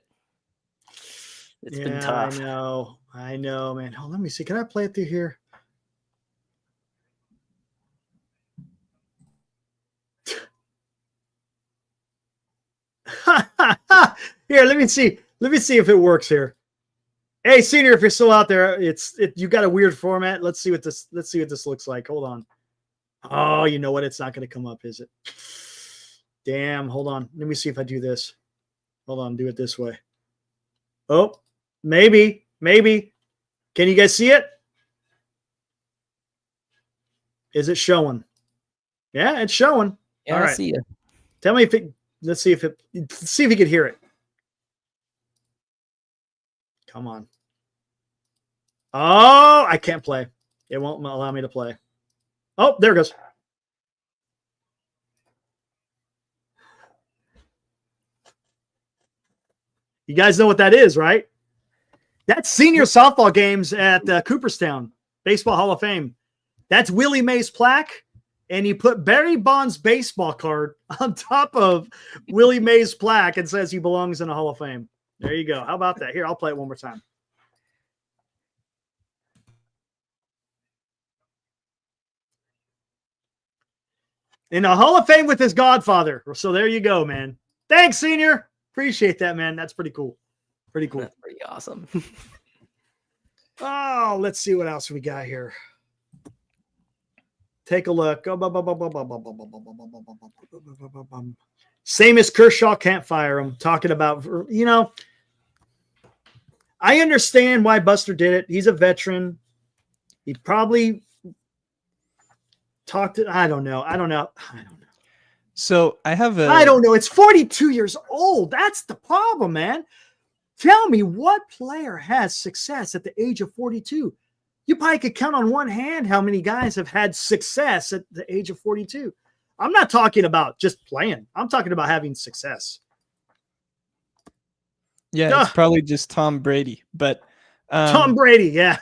it's been tough.
I know, man. Let me see. Can I play it through here? Here, let me see. Let me see if it works here. Hey, Senior, if you're still out there, you got a weird format. Let's see what this looks like. Hold on. Oh, you know what? It's not going to come up, is it? Damn. Hold on. Let me see if I do this. Hold on. Do it this way. Oh, maybe. Can you guys see it? Is it showing? Yeah, it's showing.
Yeah,
all right.
I see it.
Tell me let's see if you can hear it. Come on. Oh, I can't play. It won't allow me to play. Oh, there it goes. You guys know what that is, right? That's senior softball games at Cooperstown, Baseball Hall of Fame. That's Willie Mays plaque, and you put Barry Bonds' baseball card on top of Willie Mays' plaque and says he belongs in the Hall of Fame. There you go. How about that? Here, I'll play it one more time. In the Hall of Fame with his godfather. So there you go, man. Thanks, Senior. Appreciate that, man. That's pretty cool. Pretty cool.
That's pretty awesome.
Oh, let's see what else we got here. Take a look. Same as Kershaw, can't fire him. Talking about, I understand why Buster did it. He's a veteran. He probably talked to, I don't know.
So I
don't know. It's 42 years old. That's the problem, man. Tell me what player has success at the age of 42? You probably could count on one hand how many guys have had success at the age of 42. I'm not talking about just playing. I'm talking about having success.
Yeah, it's probably just Tom Brady, but
Tom Brady, yeah.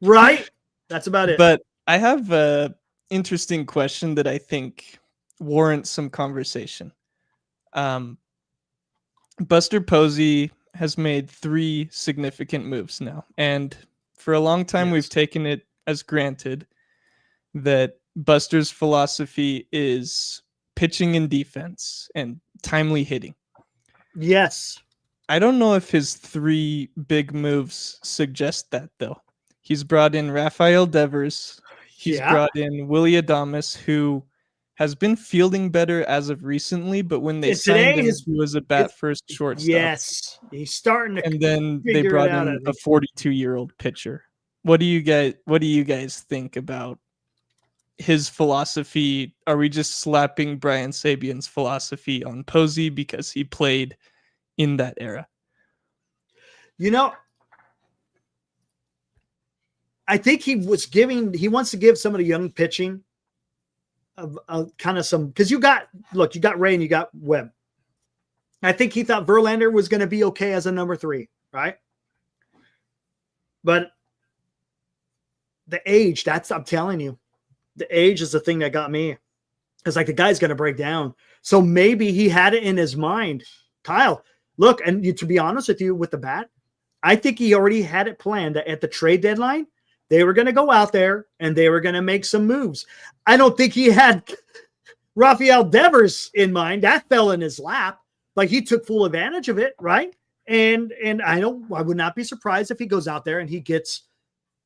Right? That's about it.
But I have a interesting question that I think warrants some conversation. Buster Posey has made 3 significant moves now, and for a long time we've taken it as granted that Buster's philosophy is pitching and defense and timely hitting.
Yes.
I don't know if his 3 big moves suggest that, though. He's brought in Rafael Devers. He's brought in Willie Adames, who has been fielding better as of recently, but when they signed him, he was a bat-first shortstop.
Yes, he's starting to.
And then they brought in a 42-year-old pitcher. What do you guys think about his philosophy? Are we just slapping Brian Sabian's philosophy on Posey because he played in that era?
I think he wants to give some of the young pitching kind of some, because you got Ray and you got Webb. I think he thought Verlander was going to be okay as a number 3, right? But the age, I'm telling you, the age is the thing that got me. It's like the guy's going to break down. So maybe he had it in his mind. Kyle, look, and to be honest with you, with the bat, I think he already had it planned that at the trade deadline, they were going to go out there and they were going to make some moves. I don't think he had Rafael Devers in mind. That fell in his lap, but he took full advantage of it, right? And I would not be surprised if he goes out there and he gets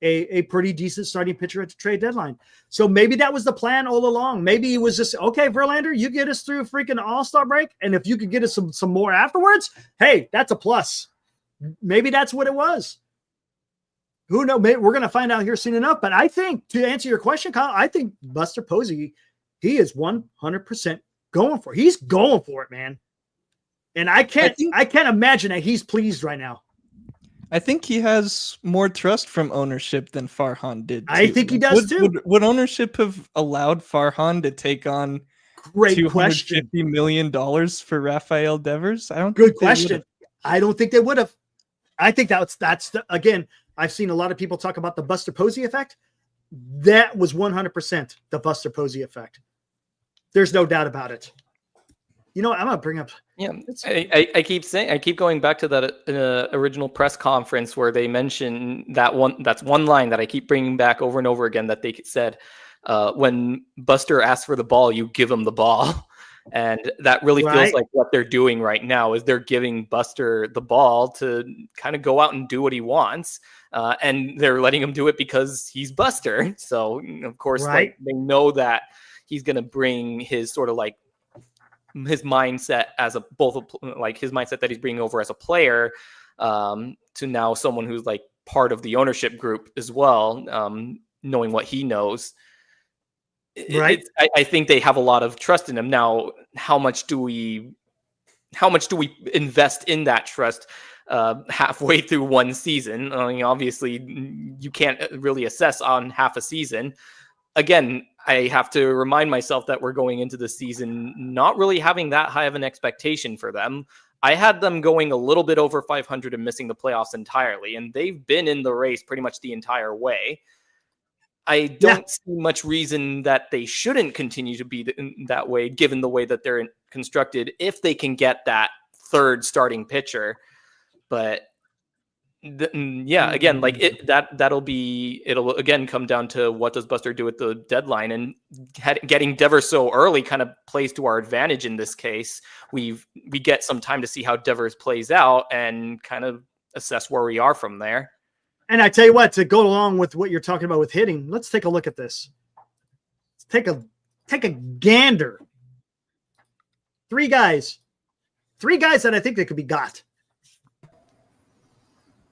a pretty decent starting pitcher at the trade deadline. So maybe that was the plan all along. Maybe he was just, okay, Verlander, you get us through a freaking All-Star break, and if you could get us some more afterwards, hey, that's a plus. Maybe that's what it was. Who knows? We're going to find out here soon enough. But I think, to answer your question, Kyle, I think Buster Posey, he is 100% going for it. He's going for it, man. And I can't imagine that he's pleased right now.
I think he has more trust from ownership than Farhan did.
I think he does too.
Would ownership have allowed Farhan to take on $250 million for Rafael Devers?
Good question. I don't think they would have. I think again, I've seen a lot of people talk about the Buster Posey effect. That was 100% the Buster Posey effect. There's no doubt about it. I'm going to bring up.
Yeah, I keep going back to that original press conference where they mentioned that's one line that I keep bringing back over and over again, that they said, when Buster asks for the ball, you give him the ball. And that really feels
Right.
like what they're doing right now is they're giving Buster the ball to kind of go out and do what he wants. And they're letting him do it because he's Buster. So, of course,
Right.
like they know that he's going to bring his sort of like his mindset as a like his mindset that he's bringing over as a player to now someone who's like part of the ownership group as well, knowing what he knows.
Right.
I think they have a lot of trust in him. Now, how much do we invest in that trust halfway through one season? I mean, obviously, you can't really assess on half a season. Again, I have to remind myself that we're going into the season not really having that high of an expectation for them. I had them going a little bit over 500 and missing the playoffs entirely, and they've been in the race pretty much the entire way. I don't see much reason that they shouldn't continue to be that way, given the way that they're constructed, if they can get that third starting pitcher. But again, like it'll again come down to what does Buster do at the deadline, and getting Devers so early kind of plays to our advantage in this case. We get some time to see how Devers plays out and kind of assess where we are from there.
And I tell you what, to go along with what you're talking about with hitting, let's take a look at this. Let's take a gander. Three guys that I think they could be got.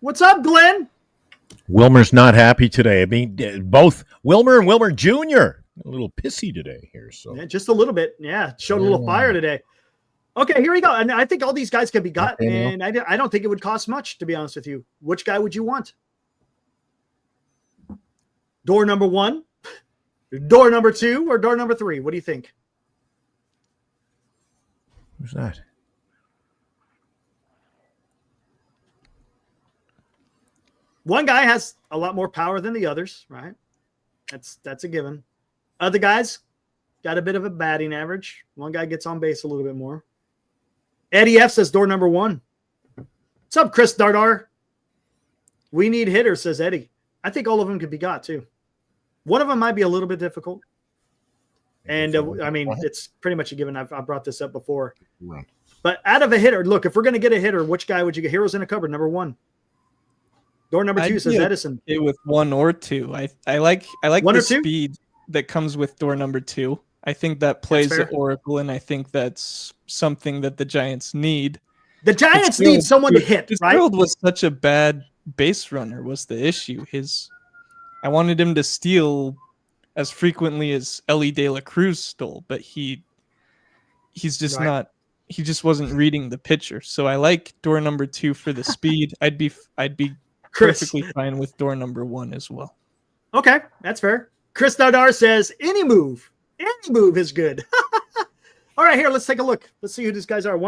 What's up, Glenn?
Wilmer's not happy today. I mean, both Wilmer and Wilmer Jr. a little pissy today here. So
Yeah, just a little bit. Yeah, showed a little fire today. Okay, here we go. And I think all these guys can be got, and I don't think it would cost much, to be honest with you. Which guy would you want? Door number 1, door number 2, or door number 3? What do you think?
Who's that?
One guy has a lot more power than the others, right? That's a given. Other guys got a bit of a batting average. One guy gets on base a little bit more. Eddie F says door number 1. What's up, Chris Dardar? We need hitters, says Eddie. I think all of them could be got too. One of them might be a little bit difficult. And I mean, it's pretty much a given. I've brought this up before.
Right.
But out of a hitter, look, if we're going to get a hitter, which guy would you get? Heroes in a cupboard, number 1. Door number 2 says Edison.
With 1 or 2. I like
One
the
or two?
speed that comes with door number 2. I think that plays the Oracle, and I think that's something that the Giants need.
The Giants need someone to hit, right?
Fitzgerald was such a bad base runner was the issue. I wanted him to steal as frequently as Ellie De La Cruz stole, but he's just not. He just wasn't reading the pitcher. So I like door number 2 for the speed. I'd be perfectly fine with door number 1 as well.
Okay, that's fair. Chris Dardar says any move is good. All right, here, let's take a look. Let's see who these guys are.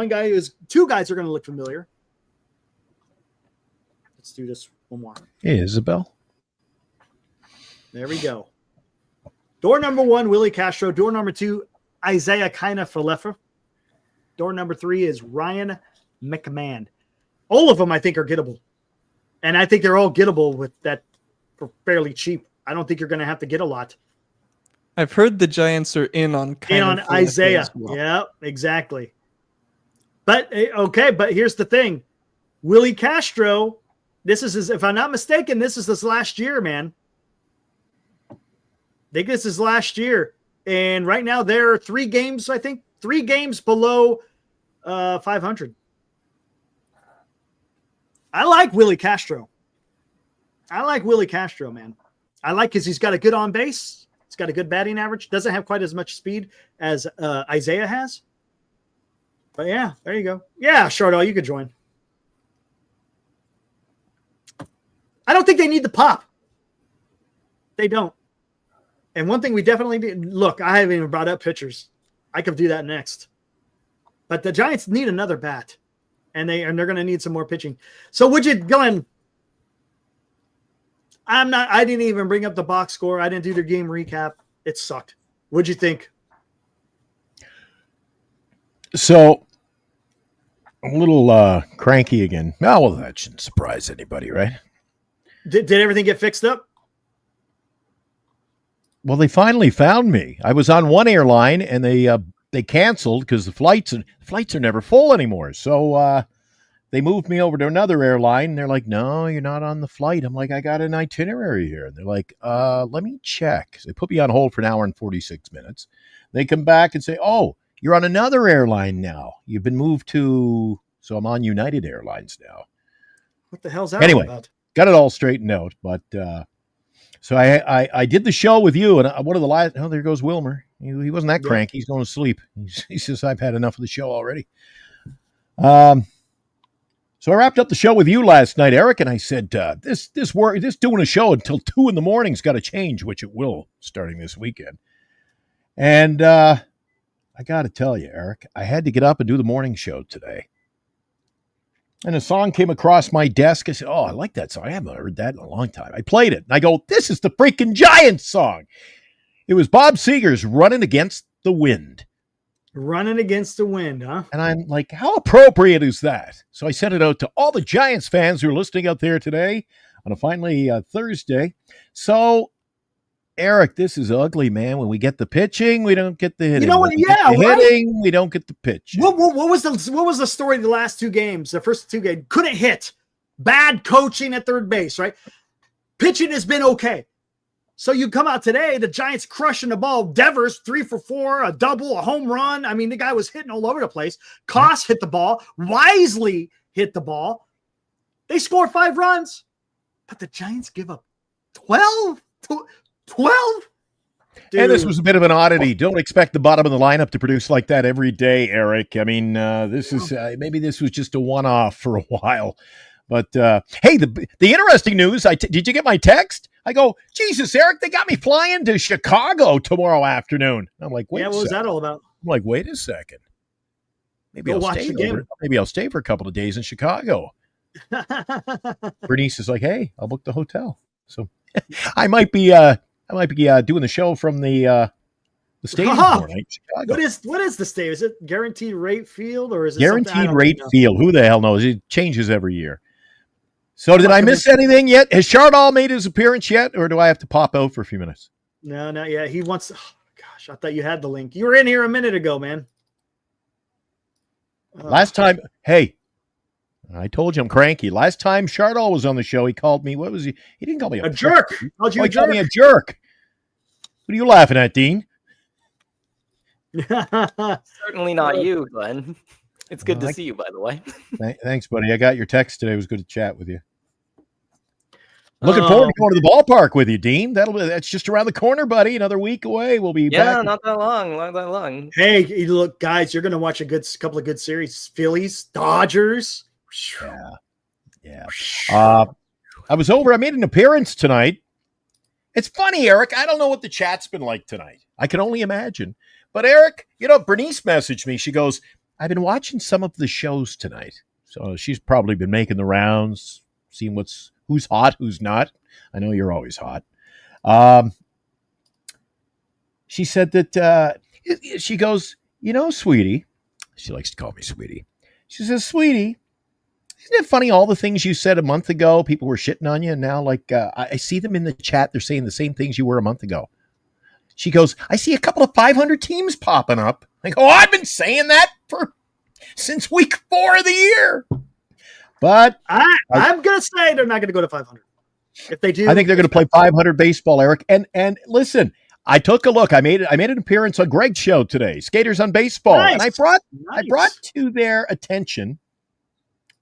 Two guys are going to look familiar. Let's do this one more.
Hey, Isabel.
There we go. Door number 1, Willie Castro. Door number 2, Isaiah Kiner-Falefa. Door number 3 is Ryan McMahon. All of them, I think, are gettable. And I think they're all gettable with that for fairly cheap. I don't think you're going to have to get a lot.
I've heard the Giants are in on
Isaiah. Well. Yeah, exactly. But okay, but here's the thing. Willie Castro, this is his, if I'm not mistaken, this is his last year, man. I think this is last year. And right now they're 3 games, I think, 3 games below 500. I like Willie Castro. Man. I like because he's got a good on base. He's got a good batting average. Doesn't have quite as much speed as Isaiah has. But yeah, there you go. Yeah, Chardall, you could join. I don't think they need the pop. They don't. And one thing we definitely need, look, I haven't even brought up pitchers. I could do that next. But the Giants need another bat. And they're going to need some more pitching. So would you, Glenn, I didn't even bring up the box score. I didn't do the game recap. It sucked. What'd you think?
So a little cranky again. Oh, well, that shouldn't surprise anybody, right?
Did everything get fixed up?
Well, they finally found me. I was on one airline, and they they canceled because the flights are never full anymore. So they moved me over to another airline. They're like, no, you're not on the flight. I'm like, I got an itinerary here. And they're like, let me check. So they put me on hold for an hour and 46 minutes. They come back and say, oh, you're on another airline now. You've been moved to, so I'm on United Airlines now.
What the hell's that
anyway,
about? Got
it all straightened out. But so I did the show with you, and one of the last, oh, there goes Wilmer. He wasn't that cranky. He's going to sleep. He says, I've had enough of the show already. So I wrapped up the show with you last night, Eric, and I said, this doing a show until 2 a.m. has got to change, which it will starting this weekend. And I got to tell you, Eric, I had to get up and do the morning show today. And a song came across my desk. I said, oh, I like that song. I haven't heard that in a long time. I played it, and I go, this is the freaking Giants song. It was Bob Seger's Running Against the Wind.
Running against the wind, huh?
And I'm like, how appropriate is that? So I sent it out to all the Giants fans who are listening out there today on a finally Thursday. So, Eric, this is ugly, man. When we get the pitching, we don't get the hitting.
You know what? Yeah,
right? Hitting, we don't get the pitch.
What was the story of the last two games? The first two games couldn't hit. Bad coaching at third base, right? Pitching has been okay. So you come out today, the Giants crushing the ball. Devers 3 for 4, a double, a home run. I mean, the guy was hitting all over the place. Koss hit the ball. Wisely hit the ball. They score 5 runs, but the Giants give up 12. 12. Dude.
And this was a bit of an oddity. Don't expect the bottom of the lineup to produce like that every day, Eric. I mean, this is maybe this was just a one-off for a while. But hey, the interesting news. Did you get my text? I go, Jesus, Eric, they got me flying to Chicago tomorrow afternoon. I'm like, wait.
Yeah, what was that all about?
I'm like, wait a second. Maybe
Go
I'll
watch
stay
the game.
Maybe I'll stay for a couple of days in Chicago. Bernice is like, hey, I'll book the hotel. So I might be doing the show from the stadium tomorrow night in Chicago.
What is the stadium? Is it Guaranteed Rate Field or is it
Guaranteed Rate Field? Who the hell knows? It changes every year. So did I miss anything yet? Has Chardall made his appearance yet, or do I have to pop out for a few minutes?
No, not yet. He wants. Oh, gosh, I thought you had the link. You were in here a minute ago, man.
Last time, hey, I told you I'm cranky. Last time Chardall was on the show, he called me. What was he? He didn't call me
a jerk.
He called me a jerk. What are you laughing at, Dean?
Certainly not you, Glenn. It's good to see you, by the way.
Thanks, buddy. I got your text today. It was good to chat with you. Looking forward to going to the ballpark with you, Dean. That's just around the corner, buddy. Another week away. We'll be back.
Yeah, not that long.
Hey, look, guys, you're going to watch a couple of good series. Phillies, Dodgers.
Yeah. I was over. I made an appearance tonight. It's funny, Eric. I don't know what the chat's been like tonight. I can only imagine. But Eric, Bernice messaged me. She goes, I've been watching some of the shows tonight. So she's probably been making the rounds, seeing who's hot, who's not. I know you're always hot. She said that she goes, sweetie. She likes to call me sweetie. She says, sweetie, isn't it funny all the things you said a month ago? People were shitting on you, and now I see them in the chat. They're saying the same things you were a month ago. She goes, I see a couple of 500 teams popping up. I go, I've been saying that since week 4 of the year. But
I'm going to say they're not going to go to 500. If they do,
I think they're going to play 500 baseball, Eric. And listen, I took a look. I made an appearance on Greg's show today, Skaters on Baseball.
Nice.
And I brought to their attention,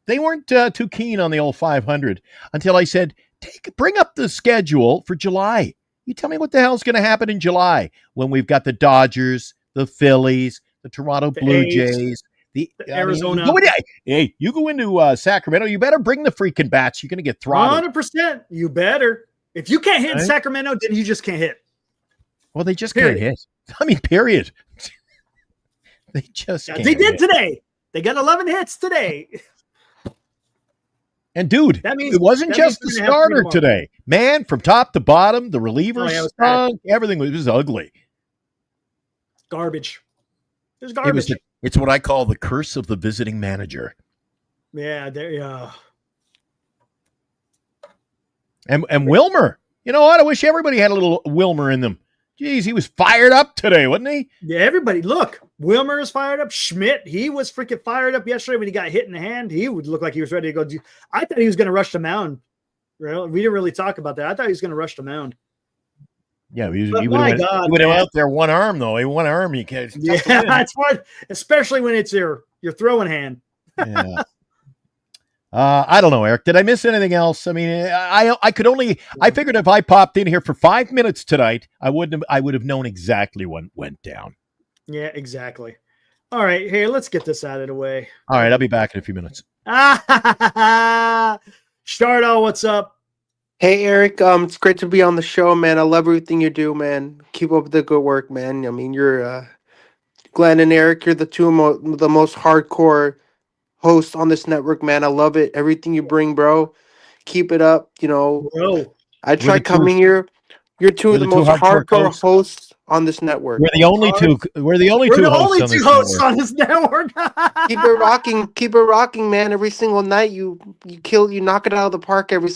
they weren't too keen on the old 500 until I said, bring up the schedule for July. You tell me what the hell's going to happen in July when we've got the Dodgers, the Phillies, the Toronto Blue Jays, the
Arizona.
You go into Sacramento, you better bring the freaking bats. You're going to get throttled.
100%. You better. If you can't hit in Sacramento, then you just can't hit.
Well, they just can't hit. I mean, period. They just can't
They did
hit.
Today. They got 11 hits today.
And dude, it wasn't just the starter today. Man, from top to bottom, the relievers stunk. Everything was ugly.
Garbage. There's garbage.
It's what I call the curse of the visiting manager.
Yeah,
And Wilmer. You know what? I wish everybody had a little Wilmer in them. Geez, he was fired up today, wasn't he?
Yeah, everybody. Look, Wilmer is fired up. Schmidt, he was freaking fired up yesterday when he got hit in the hand. He would look like he was ready to go. I thought he was going to rush the mound. We didn't really talk about that. I thought he was going to rush the mound.
Yeah, he
But
would have went
man.
out there one arm, though. He one arm, you can't.
Yeah, it's hard, especially when it's your throwing hand.
Yeah. I don't know, Eric. Did I miss anything else? I mean, I figured if I popped in here for 5 minutes tonight, I would have known exactly what went down.
Yeah, exactly. All right, hey, let's get this out of the way.
All right, I'll be back in a few minutes.
Stardo, what's up?
Hey Eric, it's great to be on the show, man. I love everything you do, man. Keep up the good work, man. I mean, you're Glenn and Eric. You're the the most hardcore hosts on this network, man. I love it. Everything you bring, bro. Keep it up. You know,
Bro.
I tried coming here. You're two of the most hardcore hosts on this network.
We're the only two. We're the only two hosts
on this network.
Keep it rocking, man. Every single night, you knock it out of the park every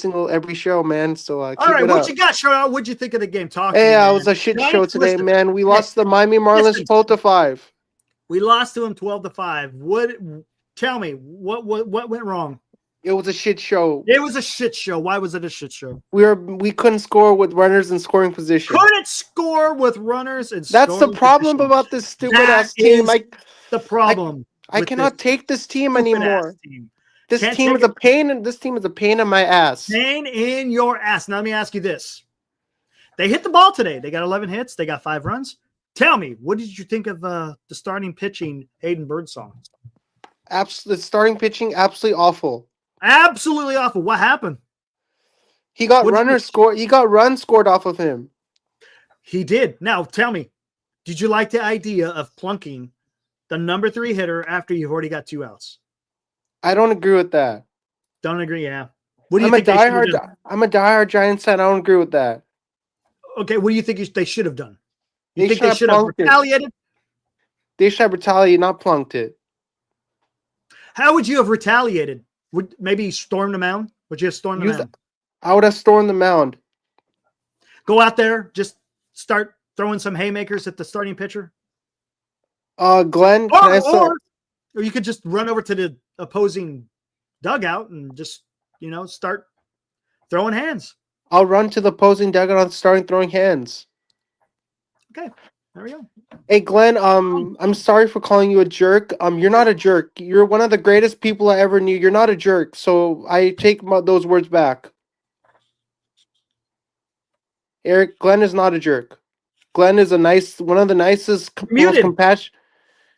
show, man. So
all right, what you got, Charlotte? What'd you think of the game?
It was a shit show today, man. We lost the Miami Marlins 12-5.
We lost to them 12-5. Tell me what went wrong?
It was a shit show.
It was a shit show. Why was it a shit show?
We couldn't score with runners in scoring position.
Couldn't score with runners and
that's the problem about this stupid ass team.
The problem.
I cannot take this team anymore. This team is a pain, and this team is a pain in my ass.
Pain in your ass. Now let me ask you this: they hit the ball today. They got 11 hits. They got 5 runs. Tell me, what did you think of the starting pitching, Hayden Birdsong?
The starting pitching, absolutely awful.
Absolutely awful. What happened?
He got runs scored off of him.
He did. Now tell me, did you like the idea of plunking the number 3 hitter after you've already got 2 outs?
I don't agree with that.
Don't agree, yeah. What do you think
I'm a diehard Giants fan. I don't agree with that.
Okay, what do you think they should have done? You think they should have retaliated?
They should have retaliated, not plunked it.
How would you have retaliated? Would maybe storm the mound? Would you have stormed the mound?
I would have stormed the mound.
Go out there, just start throwing some haymakers at the starting pitcher?
Glenn,
or you could just run over to the opposing dugout and just, start throwing hands.
I'll run to the opposing dugout and start throwing hands.
Okay, there we go.
Hey, Glenn, I'm sorry for calling you a jerk. You're not a jerk. You're one of the greatest people I ever knew. You're not a jerk, so I take those words back. Eric, Glenn is not a jerk. Glenn is one of the nicest, most compassionate.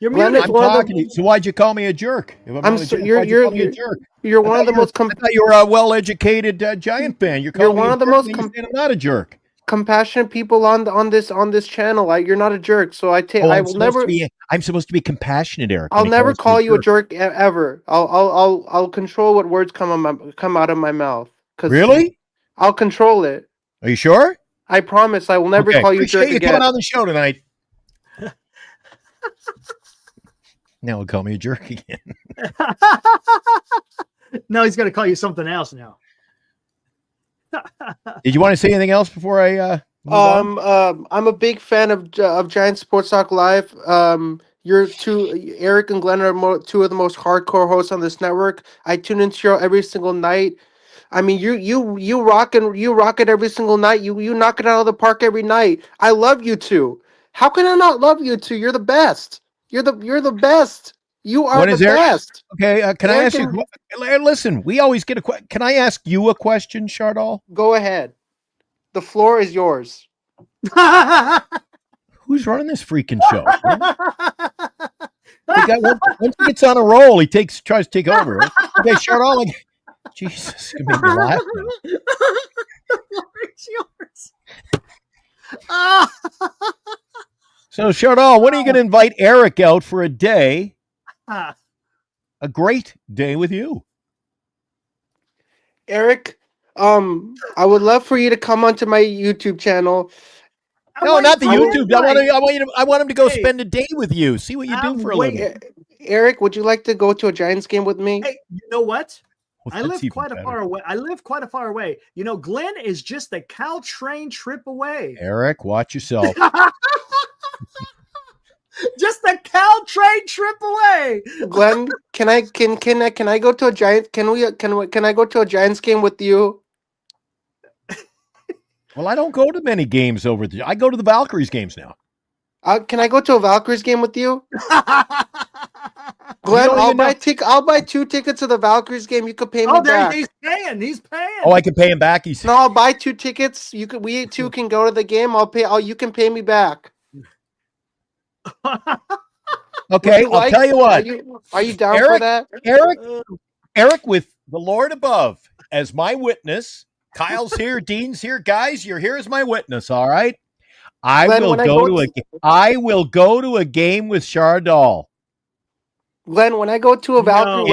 You're
Glenn muted. I'm talking to you. So why'd you call me a jerk?
You're one of the most.
I thought you were a well-educated Giant fan. You're
one of the most.
I'm not a jerk.
Compassionate people on this channel. You're not a jerk. So
I'm supposed to be compassionate, Eric.
I'll never call you a jerk ever. I'll control what words come out of my mouth.
Really?
I'll control it.
Are you sure?
I promise. I will never call you a jerk again.
Appreciate you coming on the show tonight. Now he'll call me a jerk again.
No, he's going to call you something else now.
Did you want to say anything else before I move on?
I'm a big fan of Giants Sports Talk Live. Eric and Glenn are two of the most hardcore hosts on this network. I tune into you every single night. I mean, you rock it every single night. You knock it out of the park every night. I love you two. How can I not love you two? You're the best. You're the best. You are the best.
Okay, can I ask you? Listen, we always get a question. Can I ask you a question, Chardal?
Go ahead. The floor is yours.
Who's running this freaking show? Once he gets on a roll, he tries to take over. Okay, Chardal. Jesus, you made me laugh.
The floor is yours.
So, Chardal, when are you going to invite Eric out for a day? A great day with you.
Eric, I would love for you to come onto my YouTube channel.
No, not the YouTube. I want him to go spend a day with you. See what you do for a living.
Eric, would you like to go to a Giants game with me?
Hey, you know what? I live quite a far away. You know, Glenn is just a Caltrain trip away.
Eric, watch yourself.
Just a Caltrain trip away.
Glenn, can I go to a Giants? Can I go to a Giants game with you?
Well, I don't go to many games I go to the Valkyries games now.
Can I go to a Valkyries game with you? Glenn, I'll buy 2 tickets to the Valkyries game. You could pay me back.
He's paying.
Oh, I can pay him back.
No, I'll buy 2 tickets. We 2 can go to the game. You can pay me back.
Okay, I'll tell you what.
Are you down for that?
Eric, with the Lord above as my witness. Kyle's here, Dean's here. Guys, you're here as my witness, all right? I will go to a game with Chardal.
Glenn, when I go to a Valkyrie,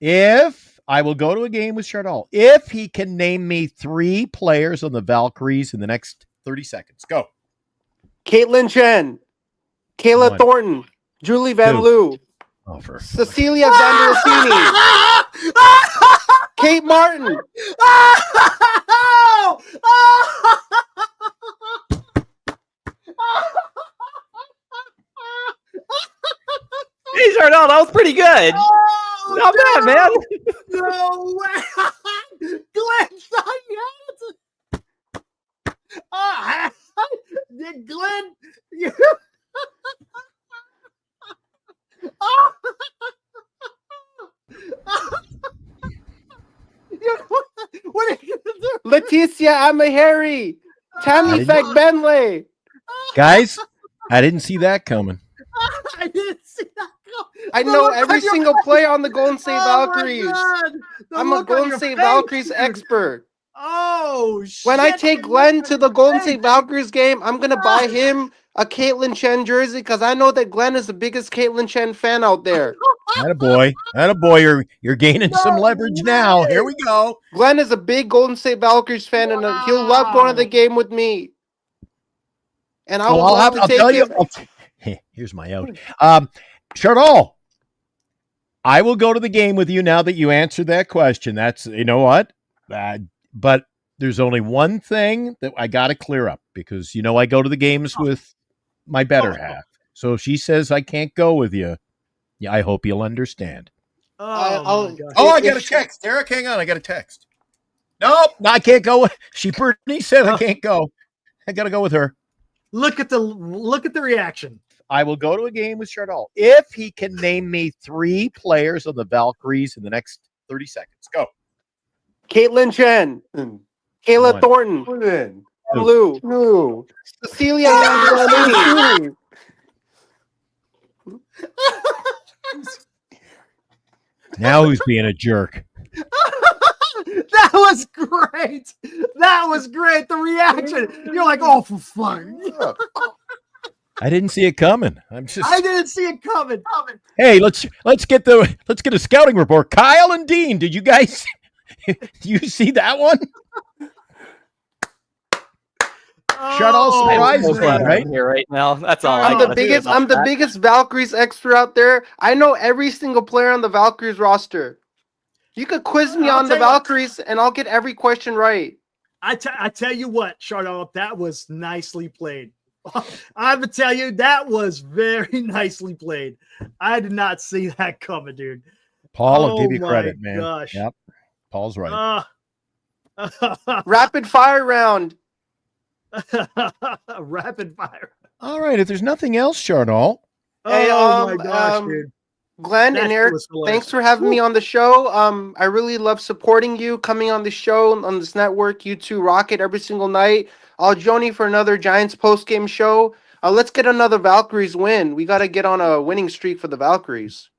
If I will go to a game with Chardal, if he can name me 3 players on the Valkyries in the next 30 seconds. Go.
Caitlin Chen, Kayla Thornton, Julie Van Loo, Cecilia Zandersini, Kate Martin.
Hey, Chardal, that was pretty good. Not bad, man.
No way. Glenn thought you had it. Glenn, you... What are you gonna do?
Leticia Amaheri, Tammy Benley.
Guys, I didn't see that coming.
I didn't see that coming.
I know every single player on the Golden State Valkyries. I'm a Golden State Valkyries expert.
Oh, shit.
When I take Glenn to the Golden State Valkyries game, I'm going to buy him a Caitlin Chen jersey because I know that Glenn is the biggest Caitlin Chen fan out there.
Attaboy, you're gaining some leverage now. Here we go.
Glenn is a big Golden State Valkyries fan, and he'll love going to the game with me. And I'll have to take him.
Here's my out. Chardal, I will go to the game with you now that you answered that question. That's, you know what? But there's only one thing that I got to clear up because, you know, I go to the games with my better half. So if she says I can't go with you, yeah, I hope you'll understand.
I
got a text. Eric, hang on. I got a text. Nope, I can't go. Brittany said I can't go. I got to go with her.
Look at the reaction.
I will go to a game with Chardal if he can name me 3 players on the Valkyries in the next 30 seconds. Go.
Caitlin Chen, Kayla Thornton, Lou, Cecilia Zandersini.
Now who's being a jerk?
That was great. The reaction. You're like, oh, for fun.
I didn't see it coming.
I didn't see it coming.
Hey, let's get a scouting report. Kyle and Dean, did you guys do you see that one? Chardal surprises me, right?
Here right now. That's all.
I'm the biggest Valkyries expert out there. I know every single player on the Valkyries roster. You could quiz me on the Valkyries, and I'll get every question right.
I tell you what, Chardal, that was nicely played. I would tell you that was very nicely played. I did not see that coming, dude.
Paul, I'll give you credit, man.
Gosh.
Yep. Paul's right.
Rapid fire round.
Rapid fire.
All right. If there's nothing else, Chardal.
Hey,
my gosh, dude.
Glenn and Eric, thanks for having me on the show. I really love supporting you, coming on the show on this network. You two rock it every single night. I'll join you for another Giants post-game show. Let's get another Valkyries win. We got to get on a winning streak for the Valkyries.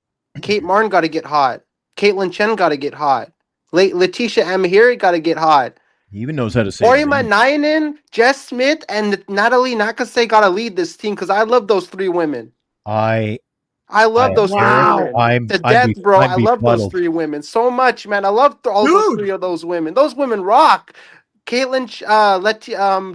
Kate Martin got to get hot. Caitlin Chen got to get hot. Leticia Amahiri got to get hot.
He even knows how to say
Orima Nainen, Jess Smith, and Natalie Nakase got to lead this team because I love those 3 women. I love those 3 women. To death, bro. I love those 3 women so much, man. I love all those 3 of those women. Those women rock. Caitlin,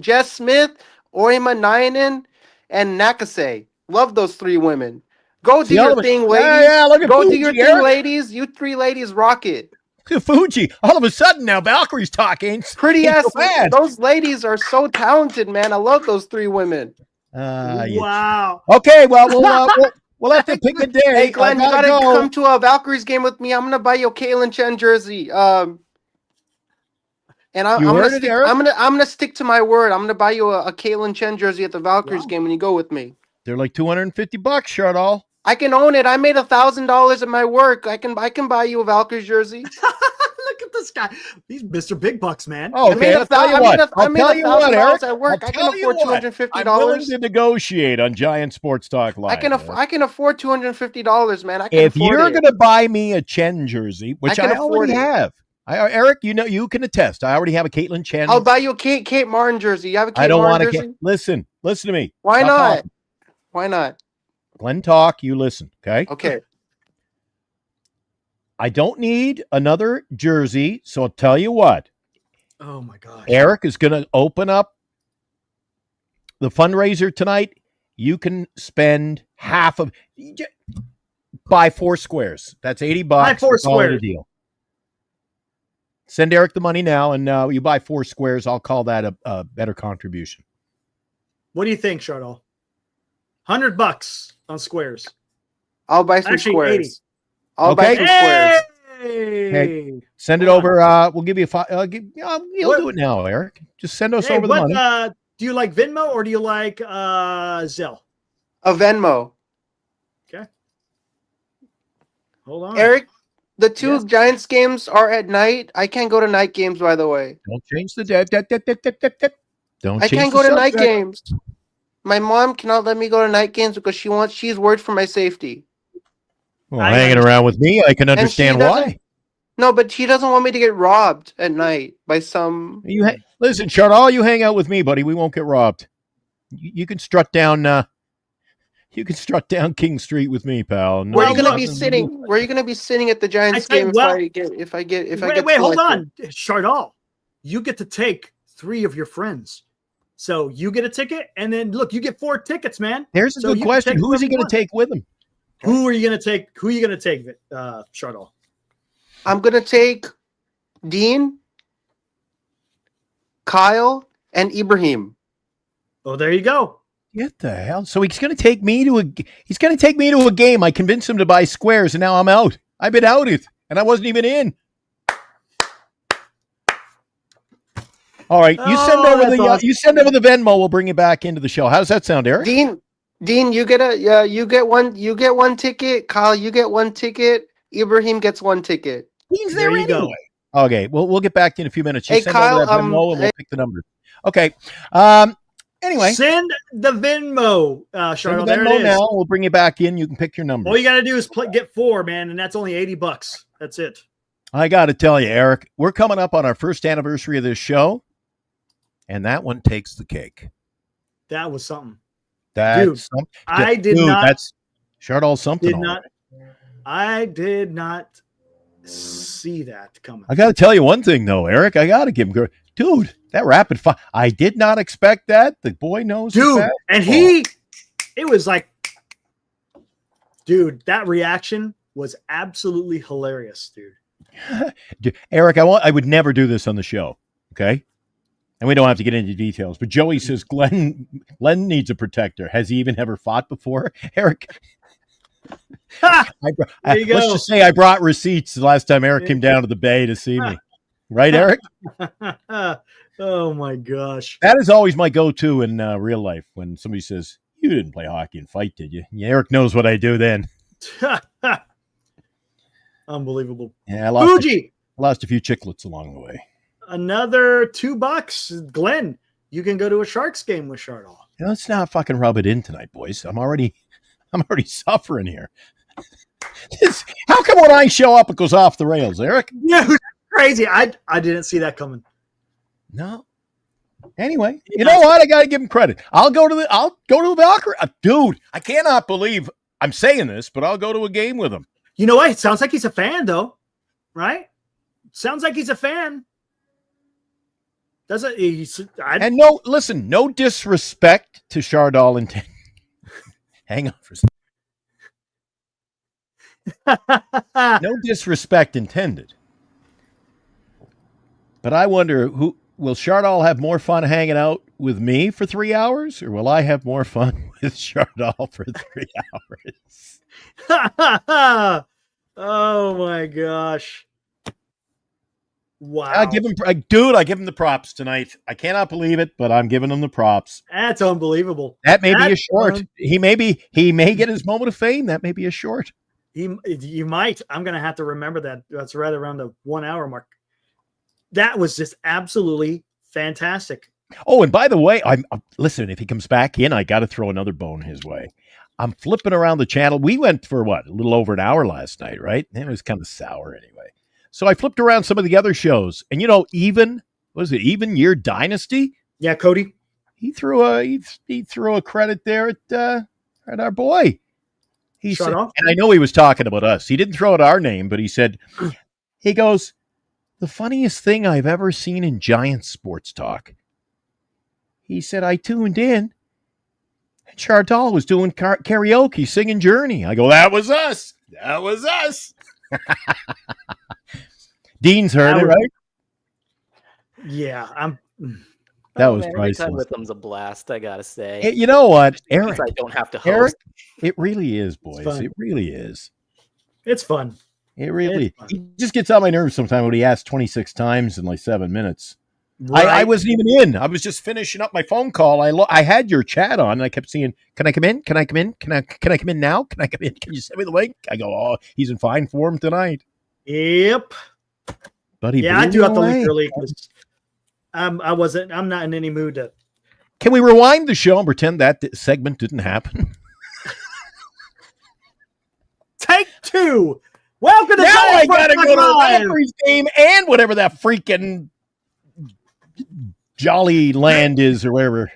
Jess Smith, Orima Nainen, and Nakase. Love those 3 women. Go do your thing, ladies.
Yeah, look at
Go
Fuji,
do your thing,
Eric.
ladies. You 3 ladies rock it.
Look at Fuji. All of a sudden now Valkyrie's talking.
Pretty
Ain't
ass.
so bad.
Those ladies are so talented, man. I love those 3 women.
Wow.
Okay, well, we'll have to pick a day.
Hey, Glenn, you gotta
go.
come to a Valkyries game with me. I'm gonna buy you a Caitlyn Chen jersey. And I'm gonna stick to my word. I'm gonna buy you a Caitlyn Chen jersey at the Valkyries game when you go with me.
They're like $250, Shardall.
I can own it. I made $1,000 at my work. I can buy you a Valkyries jersey.
Look at this guy. He's Mr. Big Bucks, man.
Oh, okay. I'll tell you what.
I made $1,000 at work.
I
can afford $250.
I'm willing to negotiate on Giant Sports Talk Live.
I can afford $250, man.
If you're going to buy me a Chen jersey, which I already have. Eric, you can attest. I already have a Caitlyn Chen.
I'll buy you a Kate Martin jersey. You have a Kate
I don't
Martin
want
jersey?
Listen to me.
Why not? Why not?
Glenn talk, you listen, okay?
Okay.
I don't need another jersey, so I'll tell you what.
Oh my gosh.
Eric is going to open up the fundraiser tonight. You can spend half of buy 4 squares. That's $80.
Buy 4 squares.
Deal. Send Eric the money now, and you buy 4 squares. I'll call that a better contribution.
What do you think, Shardall? $100 on squares.
I'll buy some squares.
80.
I'll buy some squares.
Hey.
Send it over. We'll give you you'll do it now, Eric. Just send us over the money.
Do you like Venmo or do you like Zelle?
A Venmo.
Okay. Hold on.
Eric, the 2 Giants games are at night. I can't go to night games, by the way.
Don't change the Don't.
I can't go to night games. My mom cannot let me go to night games because she's worried for my safety.
Well, hanging around with me, I can understand why.
No, but she doesn't want me to get robbed at night by some.
Listen, Shardall, you hang out with me, buddy. We won't get robbed. You can strut down. You can strut down King Street with me, pal.
Where are you gonna be sitting? Where are you gonna be sitting at the Giants game if I get?
Wait, hold on, Shardall. You get to take 3 of your friends. So you get a ticket, and then look, you get 4 tickets, man.
There's a good question. Who is he going to take with him?
Who are you going to take? Who are you going to take, Shardall?
I'm going to take Dean, Kyle, and Ibrahim.
Oh, there you go.
What the hell? So he's going to take me to a game. I convinced him to buy squares, and now I'm out. I've been outed, and I wasn't even in. All right, you send over the Venmo. We'll bring you back into the show. How does that sound, Eric?
Dean, you get one ticket. Kyle, you get 1 ticket. Ibrahim gets 1 ticket.
Dean's there anyway. Okay, we'll get back to you in a few minutes. You send
Kyle,
over that Venmo and we'll pick the numbers. Okay. Anyway,
send the Venmo, Charlotte.
There it is. Now we'll bring you back in. You can pick your number.
All you got to do is get 4, man, and that's only $80. That's it. I
got to tell you, Eric, we're coming up on our 1st anniversary of this show. And that one takes the cake.
That was something.
That's Shardall something.
I did not see that coming.
I got to tell you one thing, though, Eric. I got to give him dude, that rapid fire. I did not expect that. The boy knows.
Dude, and it was like, dude, that reaction was absolutely hilarious, dude.
Eric, I would never do this on the show, okay? And we don't have to get into details, but Joey says Glenn needs a protector. Has he even ever fought before? Eric, let's just say I brought receipts the last time Eric came down to the Bay to see me. Right, Eric?
Oh, my gosh.
That is always my go-to in real life when somebody says, you didn't play hockey and fight, did you? Yeah, Eric knows what I do then.
Unbelievable.
Yeah, I lost a few chiclets along the way.
Another $2. Glenn, you can go to a Sharks game with Shardall.
Let's not fucking rub it in tonight, boys. I'm already suffering here. How come when I show up, it goes off the rails, Eric?
Yeah, crazy. I didn't see that coming.
No. Anyway, you know what? I got to give him credit. I'll go to the Valkyrie. Dude, I cannot believe I'm saying this, but I'll go to a game with him.
You know what? It sounds like he's a fan, though. Right? Sounds like he's a fan. And
no disrespect to Shardall and hang on for a second. No disrespect intended. But I wonder, who will Chardal have more fun hanging out with me for 3 hours, or will I have more fun with Chardal for 3 hours?
Oh my gosh. Wow.
I give him the props tonight. I cannot believe it, but I'm giving him the props.
That's unbelievable.
That may be a short. He may get his moment of fame. That may be a short.
You might. I'm going to have to remember that. That's right around the 1 hour mark. That was just absolutely fantastic.
Oh, and by the way, listen, if he comes back in, I got to throw another bone his way. I'm flipping around the channel. We went for a little over an hour last night, right? It was kind of sour anyway. So I flipped around some of the other shows, and Even Year Dynasty?
Yeah, Cody.
He threw a credit there at our boy. He said, and I know he was talking about us. He didn't throw out our name, but he said, he goes, the funniest thing I've ever seen in Giants sports talk. He said, I tuned in, and Chardal was doing karaoke, singing Journey. I go, that was us. That was us. Dean's heard it, right?
Yeah,
that was
every
priceless.
time with them's a blast, I gotta say.
Hey, you know what, Eric?
I don't have to host.
Eric, it really is, boys. It really is.
It's fun.
It really. He just gets on my nerves sometimes when he asks 26 times in like 7 minutes. Right. I wasn't even in. I was just finishing up my phone call. I had your chat on, and I kept seeing, "Can I come in? Can I come in? Can I come in now? Can I come in? Can you send me the link?" I go, "Oh, he's in fine form tonight."
Yep.
But he
I threw out the link early because I'm not in any mood to.
Can we rewind the show and pretend that segment didn't happen?
Take 2. Welcome to
now I gotta go to the Valkyries game and whatever that freaking Jolly Land is, or wherever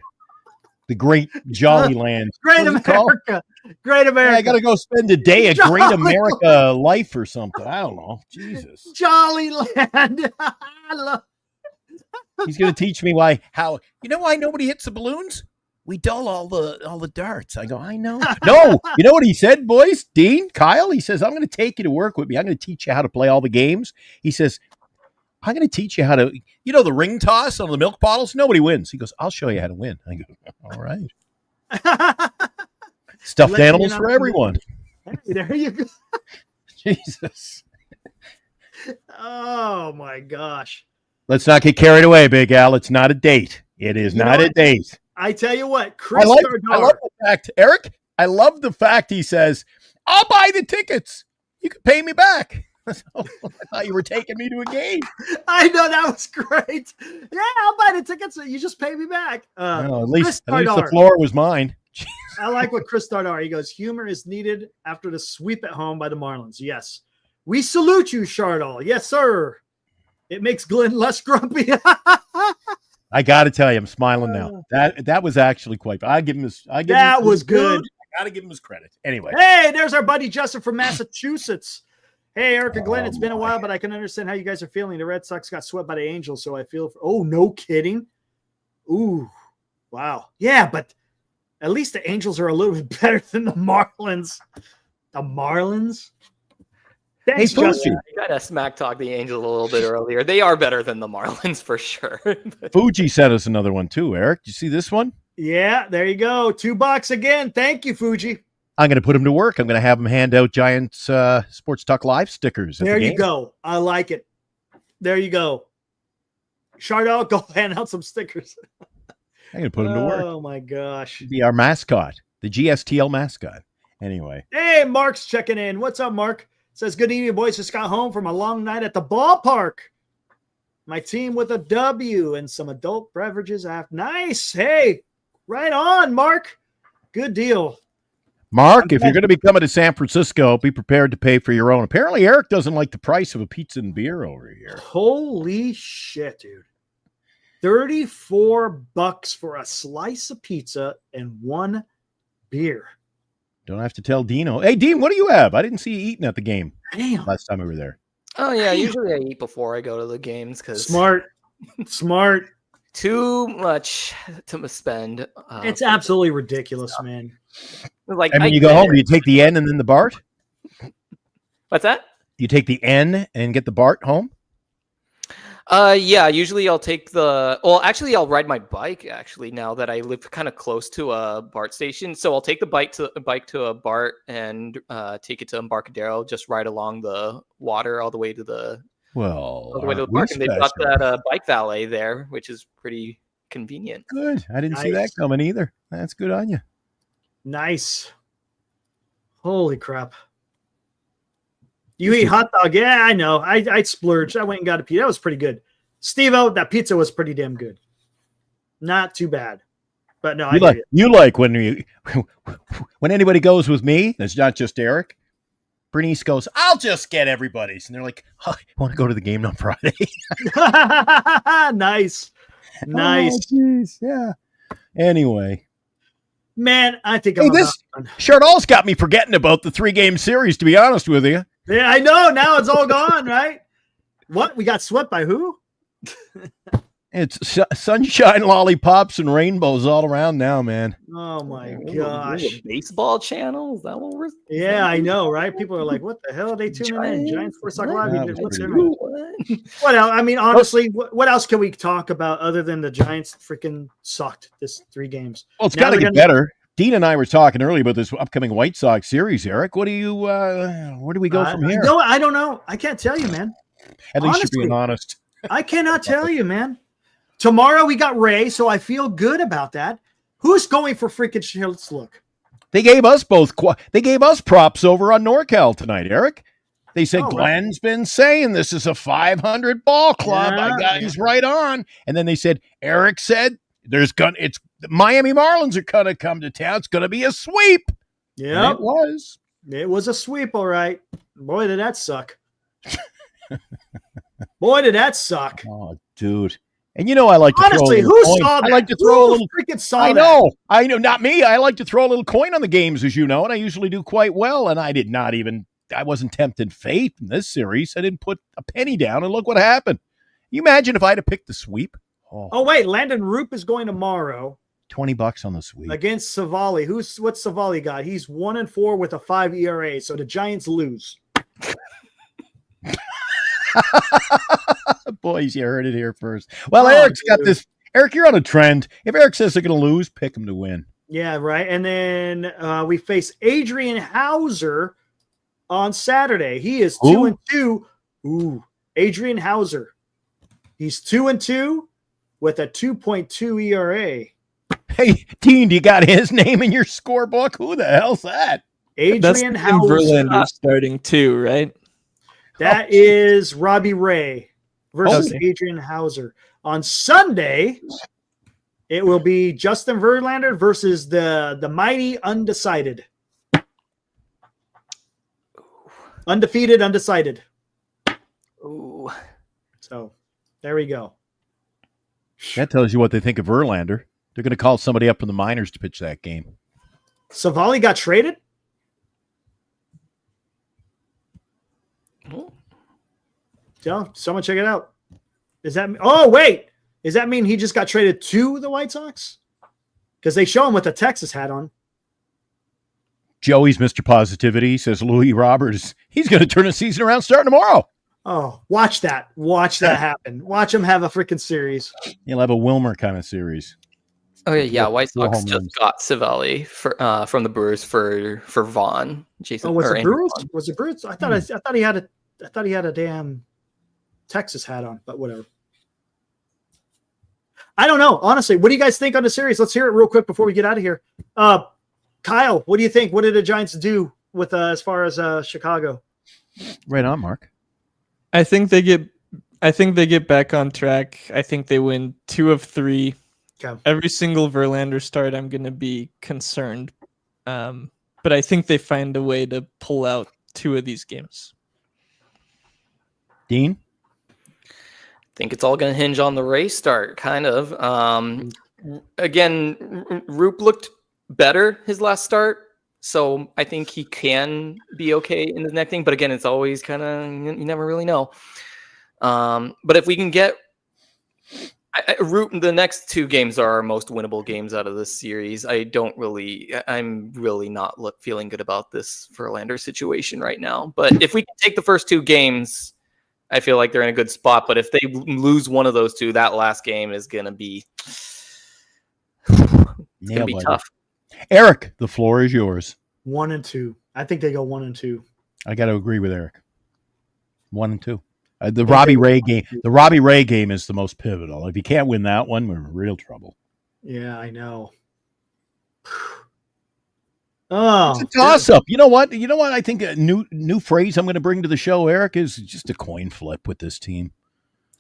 the Great Jolly Land.
Great America. Great America.
Yeah, I gotta go spend a day at Great America Life or something. I don't know. Jesus.
Jolly Land.
He's gonna teach me why nobody hits the balloons? We dull all the darts. I go, I know. No, you know what he said, boys? Dean, Kyle, he says, I'm going to take you to work with me. I'm going to teach you how to play all the games. He says, I'm going to teach you how to, the ring toss on the milk bottles. Nobody wins. He goes, I'll show you how to win. I go, all right. Stuffed animals for everyone.
Hey, there you go.
Jesus.
Oh, my gosh.
Let's not get carried away, Big Al. It's not a date. It is not a date.
I tell you what, Chris
I love the fact, Eric, I love the fact he says, I'll buy the tickets. You can pay me back. I thought you were taking me to a game.
I know, that was great. Yeah, I'll buy the tickets. So you just pay me back.
At least the floor was mine.
I like what Chris Stardar, he goes, humor is needed after the sweep at home by the Marlins. Yes. We salute you, Chardal. Yes, sir. It makes Glenn less grumpy.
I got to tell you, I'm smiling now. That was actually quite. I give him his.
That was good.
I got to give him his credit. Anyway.
Hey, there's our buddy Justin from Massachusetts. Hey, Eric and Glenn, it's been a while, but I can understand how you guys are feeling. The Red Sox got swept by the Angels, so I feel. Oh, no kidding. Ooh, wow. Yeah, but at least the Angels are a little bit better than the Marlins. The Marlins. Thanks,
hey,
Justin.
You got to smack talk the Angels a little bit earlier. They are better than the Marlins for sure.
Fuji sent us another one too, Eric. You see this one?
Yeah, there you go. $2 again. Thank you, Fuji.
I'm going to put him to work. I'm going to have him hand out Giants Sports Talk Live stickers.
There you go. I like it. There you go. Chardal, go hand out some stickers.
I'm going to put him to work.
Oh, my gosh.
Be our mascot, the GSTL mascot. Anyway.
Hey, Mark's checking in. What's up, Mark? Says, good evening, boys. Just got home from a long night at the ballpark. My team with a W and some adult beverages after. Nice. Hey, right on, Mark. Good deal.
Mark, if you're going to be coming to San Francisco, be prepared to pay for your own. Apparently, Eric doesn't like the price of a pizza and beer over here.
Holy shit, dude. $34 for a slice of pizza and one beer.
Don't have to tell Dino. Hey, Dean, what do you have? I didn't see you eating at the game.
Damn.
Last time we were there.
Oh, yeah. Usually I eat before I go to the games because
smart.
Too much to spend.
It's absolutely ridiculous, man.
Like,
and when you go home, do you take the N and then the BART?
What's that?
You take the N and get the BART home?
Yeah, usually I'll take I'll ride my bike actually now that I live kind of close to a BART station. So I'll take the bike to a BART and take it to Embarcadero, just ride along the water all the way to the park. And they've got that bike valet there, which is pretty convenient.
Good. I didn't see that coming either. That's good on you.
Nice. Holy crap. You eat hot dog. Yeah, I know. I splurged. I went and got a pizza. That was pretty good. Steve-O, that pizza was pretty damn good. Not too bad. But no,
you like when anybody goes with me, it's not just Eric. Bernice goes, I'll just get everybody's. And they're like, oh, I want to go to the game on Friday.
Nice. Nice.
Oh, yeah. Anyway.
Man, I think I'm
Chardall's got me forgetting about the 3-game series, to be honest with you.
Yeah, I know. Now it's all gone, right? What? We got swept by who?
It's sunshine, lollipops, and rainbows all around now, man.
Oh, my gosh.
Baseball channel? Is that what we're...
Yeah, I know, right? People are like, what the hell are they tuning in? Giants Sports Talk Live? What else? I mean, honestly, what else can we talk about other than the Giants freaking sucked this 3 games?
Well, it's got to get better. Dean and I were talking earlier about this upcoming White Sox series, Eric. What do you? Where do we go from here?
No, I don't know. I can't tell you, man.
At least you're being honest.
I cannot tell you, man. Tomorrow we got Ray, so I feel good about that. Who's going for freaking Schiltz look?
They gave us they gave us props over on NorCal tonight, Eric. They said Glenn's been saying this is a 500 ball club. He's right on. And then they said Eric said the Miami Marlins are gonna come to town. It's gonna be a sweep.
Yeah,
it was.
It was a sweep, all right. Boy, did that suck. Boy, did that suck.
Oh, dude. And I like to
honestly,
throw a little
who saw that?
I like to throw a little
freaking saw
I know, not me. I like to throw a little coin on the games, as you know, and I usually do quite well. And I wasn't tempting fate in this series. I didn't put a penny down, and look what happened. You imagine if I had to pick the sweep?
Oh wait, Landon Roop is going tomorrow.
$20 on the sweep
against Savali. What's Savali got? He's 1-4 with a 5 ERA. So the Giants lose.
Boys, you heard it here first. Well, Eric's got this. Eric, you're on a trend. If Eric says they're going to lose, pick him to win.
Yeah, right. And then we face Adrian Hauser on Saturday. He is 2-2. Ooh, Adrian Hauser. He's 2-2 with a 2.2 ERA.
Hey, Dean, do you got his name in your scorebook? Who the hell's that?
Adrian Hauser.
Verlander starting too, right?
That is Robbie Ray versus Adrian Hauser. On Sunday, it will be Justin Verlander versus the mighty undecided. Undefeated, undecided.
Ooh.
So, there we go.
That tells you what they think of Verlander. They're going to call somebody up from the minors to pitch that game.
Savali got traded? So, someone check it out. Does that mean he just got traded to the White Sox? Because they show him with the Texas hat on.
Joey's Mr. Positivity says Louis Roberts, he's going to turn the season around starting tomorrow.
Oh, watch that. Watch that happen. Watch him have a freaking series.
He'll have a Wilmer kind of series.
Oh, yeah. White Sox just got Savali from the Brewers for Vaughn. Jason,
was it Brewers? Vaughn. Was it Brewers? I thought he had a damn Texas hat on, but whatever. I don't know. Honestly, what do you guys think on the series? Let's hear it real quick before we get out of here. Kyle, what do you think? What did the Giants do with as far as Chicago?
Right on, Mark.
I think they get back on track. I think they win 2 of 3.
Okay.
Every single Verlander start, I'm going to be concerned. But I think they find a way to pull out 2 of these games.
Dean?
I think it's all going to hinge on the race start, kind of. Again, Roop looked better his last start, so I think he can be okay in the next thing. But again, it's always kind of, you never really know. But if we can get The next 2 games are our most winnable games out of this series. I'm really not feeling good about this Verlander situation right now. But if we can take the first 2 games, I feel like they're in a good spot. But if they lose one of those 2, that last game is going to be tough.
Eric, the floor is yours.
1-2. I think they go 1-2.
I got to agree with Eric. 1-2. The Robbie Ray game. The Robbie Ray game is the most pivotal. If you can't win that one, we're in real trouble.
Yeah, I know. Oh,
it's a toss-up. You know what? I think a new phrase I'm going to bring to the show, Eric, is just a coin flip with this team.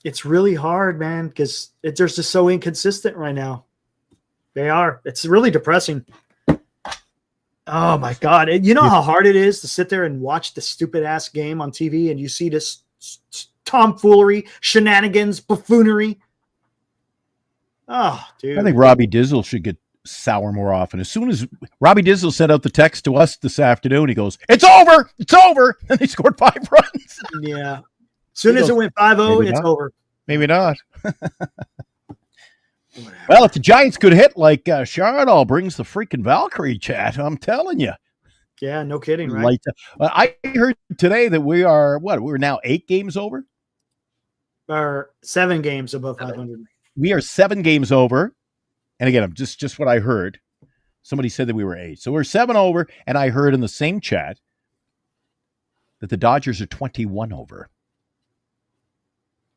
It's really hard, man, because they're just so inconsistent right now. They are. It's really depressing. Oh my God! You know how hard it is to sit there and watch the stupid ass game on TV, and you see this tomfoolery, shenanigans, buffoonery. Oh, dude!
I think Robbie Dizzle should get sour more often. As soon as Robbie Dizzle sent out the text to us this afternoon, he goes, "It's over! It's over!" And they scored 5 runs.
Yeah. As soon as it went 5-0, it's over.
Maybe not. Well, if the Giants could hit like Chardall brings the freaking Valkyrie chat, I'm telling you.
Yeah, no kidding, right?
I heard today that we're now 8 games over?
Or 7 games above 500.
We are 7 games over. And again, I'm just what I heard. Somebody said that we were 8. So we're 7 over, and I heard in the same chat that the Dodgers are 21 over.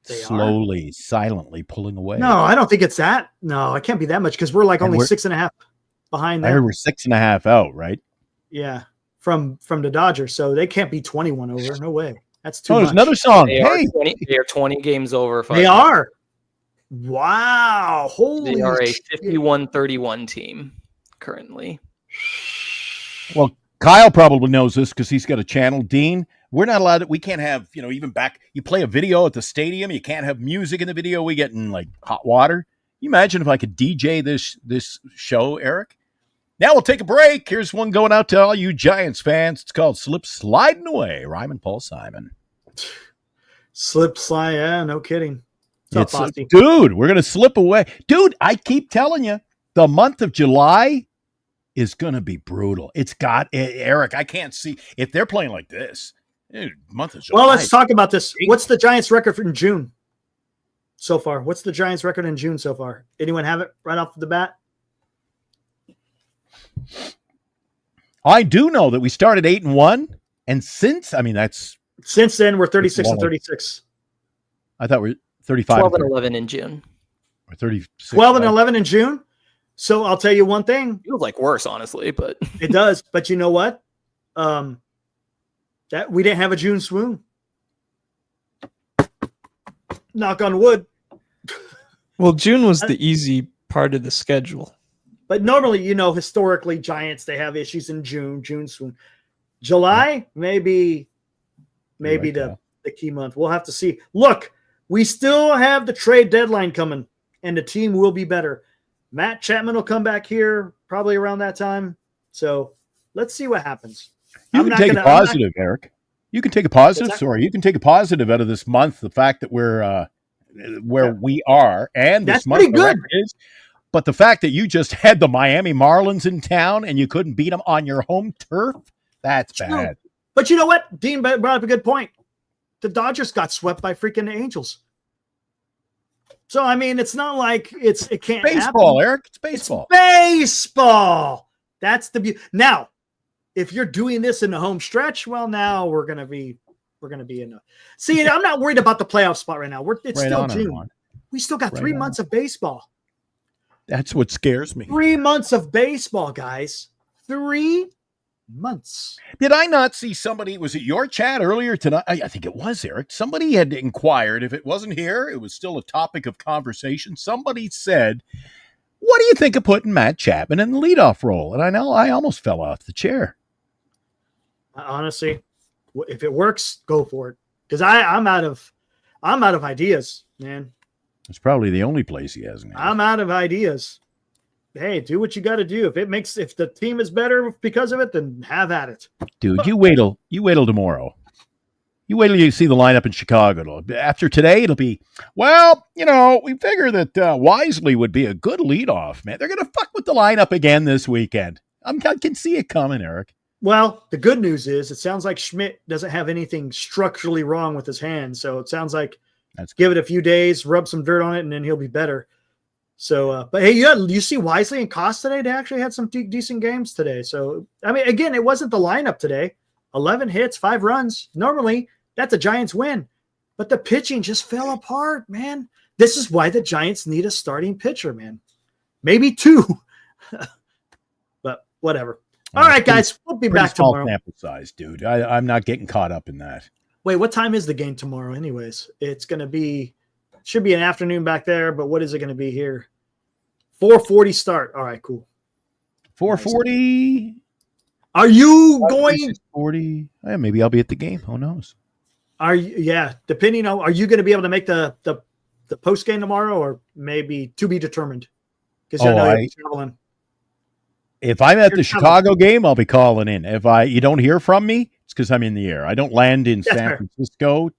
Slowly, silently pulling away.
No, I don't think it's that. No, it can't be that much because we're like only 6.5 behind them.
I heard we're 6.5 out, right?
Yeah, from the Dodgers. So they can't be 21 over. No way. That's too much.
There's another song.
They are 20 games over.
They are. Wow. Holy
They are a 51-31 team currently.
Well, Kyle probably knows this because he's got a channel. Dean, we're not allowed to, we can't have, even back, you play a video at the stadium, you can't have music in the video. We get in like hot water. You imagine if I could DJ this show, Eric? Now we'll take a break. Here's one going out to all you Giants fans. It's called Slip Sliding Away. Ryman Paul Simon.
Slip slide. Yeah, no kidding.
Dude, we're going to slip away. Dude, I keep telling you, the month of July is going to be brutal. It's got, Eric, I can't see, if they're playing like this, month of July.
Well, let's talk about this. What's the Giants' record in June so far? What's the Giants' record in June so far? Anyone have it right off the bat?
I do know that we started 8-1, and since
then we're 36-36.
I thought we're 35.
12-11 in June.
Or 36.
12-11 in June. So I'll tell you one thing.
It feels like worse, honestly, but
it does. But you know what? That we didn't have a June swoon. Knock on wood.
Well, June was the easy part of the schedule.
But normally, historically, Giants, they have issues in June swoon. July, maybe the key month. We'll have to see. Look, we still have the trade deadline coming, and the team will be better. Matt Chapman will come back here probably around that time. So let's see what happens.
You can take a positive, Eric. You can take a positive. Sorry, you can take a positive out of this month. The fact that we're where we are, and this month
pretty good.
Is, but the fact that you just had the Miami Marlins in town and you couldn't beat them on your home turf, that's bad.
But you know what? Dean brought up a good point. The Dodgers got swept by freaking Angels. So, it's not like it can't
baseball,
happen.
Eric. It's baseball.
It's baseball. That's the beauty. Now, if you're doing this in the home stretch, well, now we're gonna be in a. See, I'm not worried about the playoff spot right now. It's still June. We still got 3 months of baseball.
That's what scares me.
3 months of baseball, guys. 3 months.
Did I not see somebody? Was it your chat earlier tonight? I think it was, Eric. Somebody had inquired. If it wasn't here, it was still a topic of conversation. Somebody said, "What do you think of putting Matt Chapman in the leadoff role?" And I know I almost fell off the chair.
Honestly, if it works, go for it. Because I'm out of ideas, man.
It's probably the only place he has.
I'm out of ideas. Hey, do what you got to do. If the team is better because of it, then have at it.
Dude, you wait till tomorrow. You wait till you see the lineup in Chicago. After today, it'll be, well, we figure that Wisely would be a good leadoff, man. They're going to fuck with the lineup again this weekend. I can see it coming, Eric.
Well, the good news is it sounds like Schmidt doesn't have anything structurally wrong with his hand. So it sounds like give it a few days, rub some dirt on it, and then he'll be better. So, but hey, you see Wisely and Koss today? They actually had some decent games today. So, I mean, again, it wasn't the lineup today. 11 hits, 5 runs. Normally, that's a Giants win. But the pitching just fell apart, man. This is why the Giants need a starting pitcher, man. Maybe 2. But whatever. All right, guys. We'll be back tomorrow.
Sample size, dude. I'm not getting caught up in that.
Wait, what time is the game tomorrow anyways? It's going to be – should be an afternoon back there, but what is it going to be here? 4:40 start. All right, cool.
4:40.
Are you going?
40. Yeah, maybe I'll be at the game. Who knows?
Are you? Yeah, depending on. Are you going to be able to make the post game tomorrow, or maybe to be determined? Because I know you're traveling.
If I'm at the Chicago game, I'll be calling in. If you don't hear from me, it's because I'm in the air. I don't land in San Francisco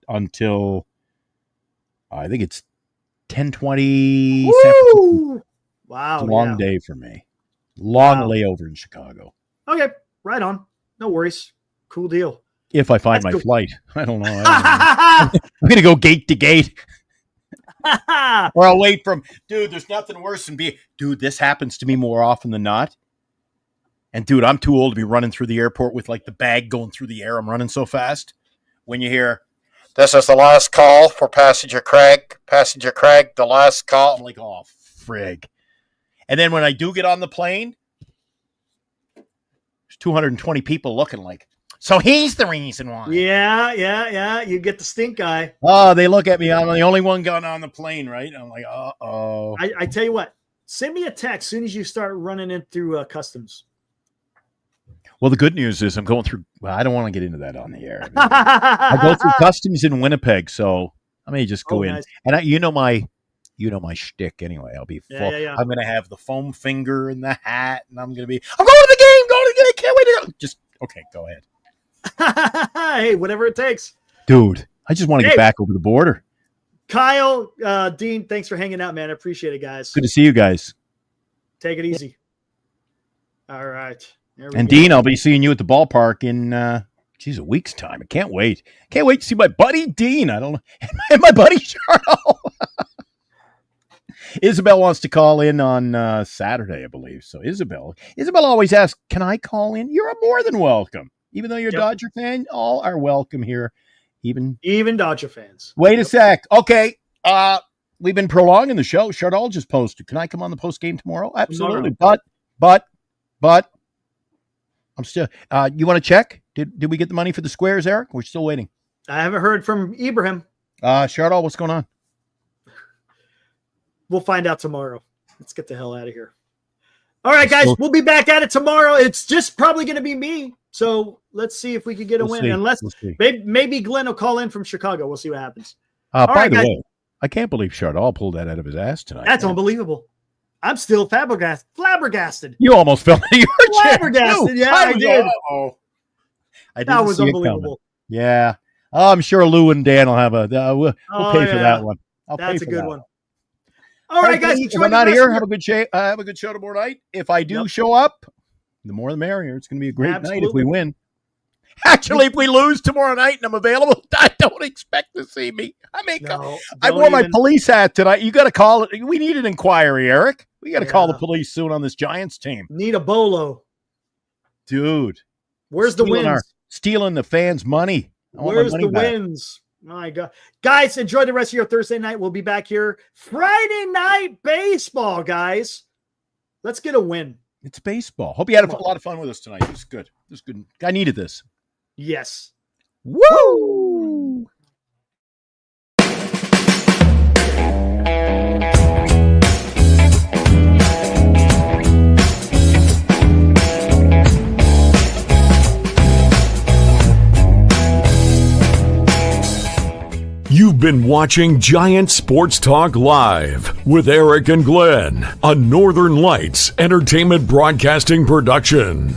until I think it's 10:20.
Wow,
it's a long day for me. Long layover in Chicago.
Okay, right on. No worries. Cool deal.
If I find my flight, I don't know. I'm going to go gate to gate. Or I'll wait dude, there's nothing worse than dude, this happens to me more often than not. And dude, I'm too old to be running through the airport with like the bag going through the air. I'm running so fast. When you hear, this is the last call for Passenger Craig. Passenger Craig, the last call. I'm like, oh, frig. And then when I do get on the plane, there's 220 people looking like, so he's the reason why.
Yeah. You get the stink eye.
Oh, they look at me. I'm the only one going on the plane, right? I'm like, uh-oh.
I tell you what, send me a text as soon as you start running in through customs.
Well, the good news is I'm going through. Well, I don't want to get into that on the air. I go through customs in Winnipeg, so I may just go in. Nice. And you know my shtick anyway. I'll be full. Yeah. I'm going to have the foam finger and the hat, and I'm going to be. I'm going to the game. I can't wait to go. Just okay. Go ahead.
Hey, whatever it takes,
dude. I just want to get back over the border.
Kyle, Dean, thanks for hanging out, man. I appreciate it, guys.
Good to see you guys.
Take it easy. All right.
And Dean, I'll be seeing you at the ballpark in a week's time. I can't wait. Can't wait to see my buddy Dean. I don't know. And my buddy Charles. Isabel wants to call in on Saturday, I believe. So Isabel always asks, can I call in? You're more than welcome. Even though you're a Dodger fan, all are welcome here. Even
Dodger fans.
Wait a sec. Okay. We've been prolonging the show. Chardal just posted. Can I come on the post game tomorrow? Absolutely. But I'm still you want to check? Did we get the money for the squares, Eric? We're still waiting.
I haven't heard from Ibrahim.
Chardal, what's going on?
We'll find out tomorrow. Let's get the hell out of here. All right, guys, we'll be back at it tomorrow. It's just probably going to be me. So let's see if we can get a win. Unless maybe Glenn will call in from Chicago. We'll see what happens.
By the way, I can't believe Chardal pulled that out of his ass tonight.
That's unbelievable. I'm still flabbergasted.
You almost fell into your
flabbergasted. Yeah, I did.
That
was unbelievable.
Yeah. I'm sure Lou and Dan will have we'll pay for that one.
That's a good one. All right, guys.
If I'm not here, have a good show tomorrow night. If I do show up, the more the merrier. It's going to be a great night if we win. Actually, if we lose tomorrow night and I'm available, I don't expect to see me. I wore my police hat tonight. You got to call it. We need an inquiry, Eric. We got to call the police soon on this Giants team.
Need a bolo.
Dude.
Where's the wins?
Stealing the fans' money.
Where's the wins? My God. Guys, enjoy the rest of your Thursday night. We'll be back here Friday night baseball, guys. Let's get a win.
It's baseball. Hope you had a lot of fun with us tonight. It was good. I needed this.
Yes.
Woo!
You've been watching Giant Sports Talk Live with Eric and Glenn, a Northern Lights Entertainment Broadcasting production.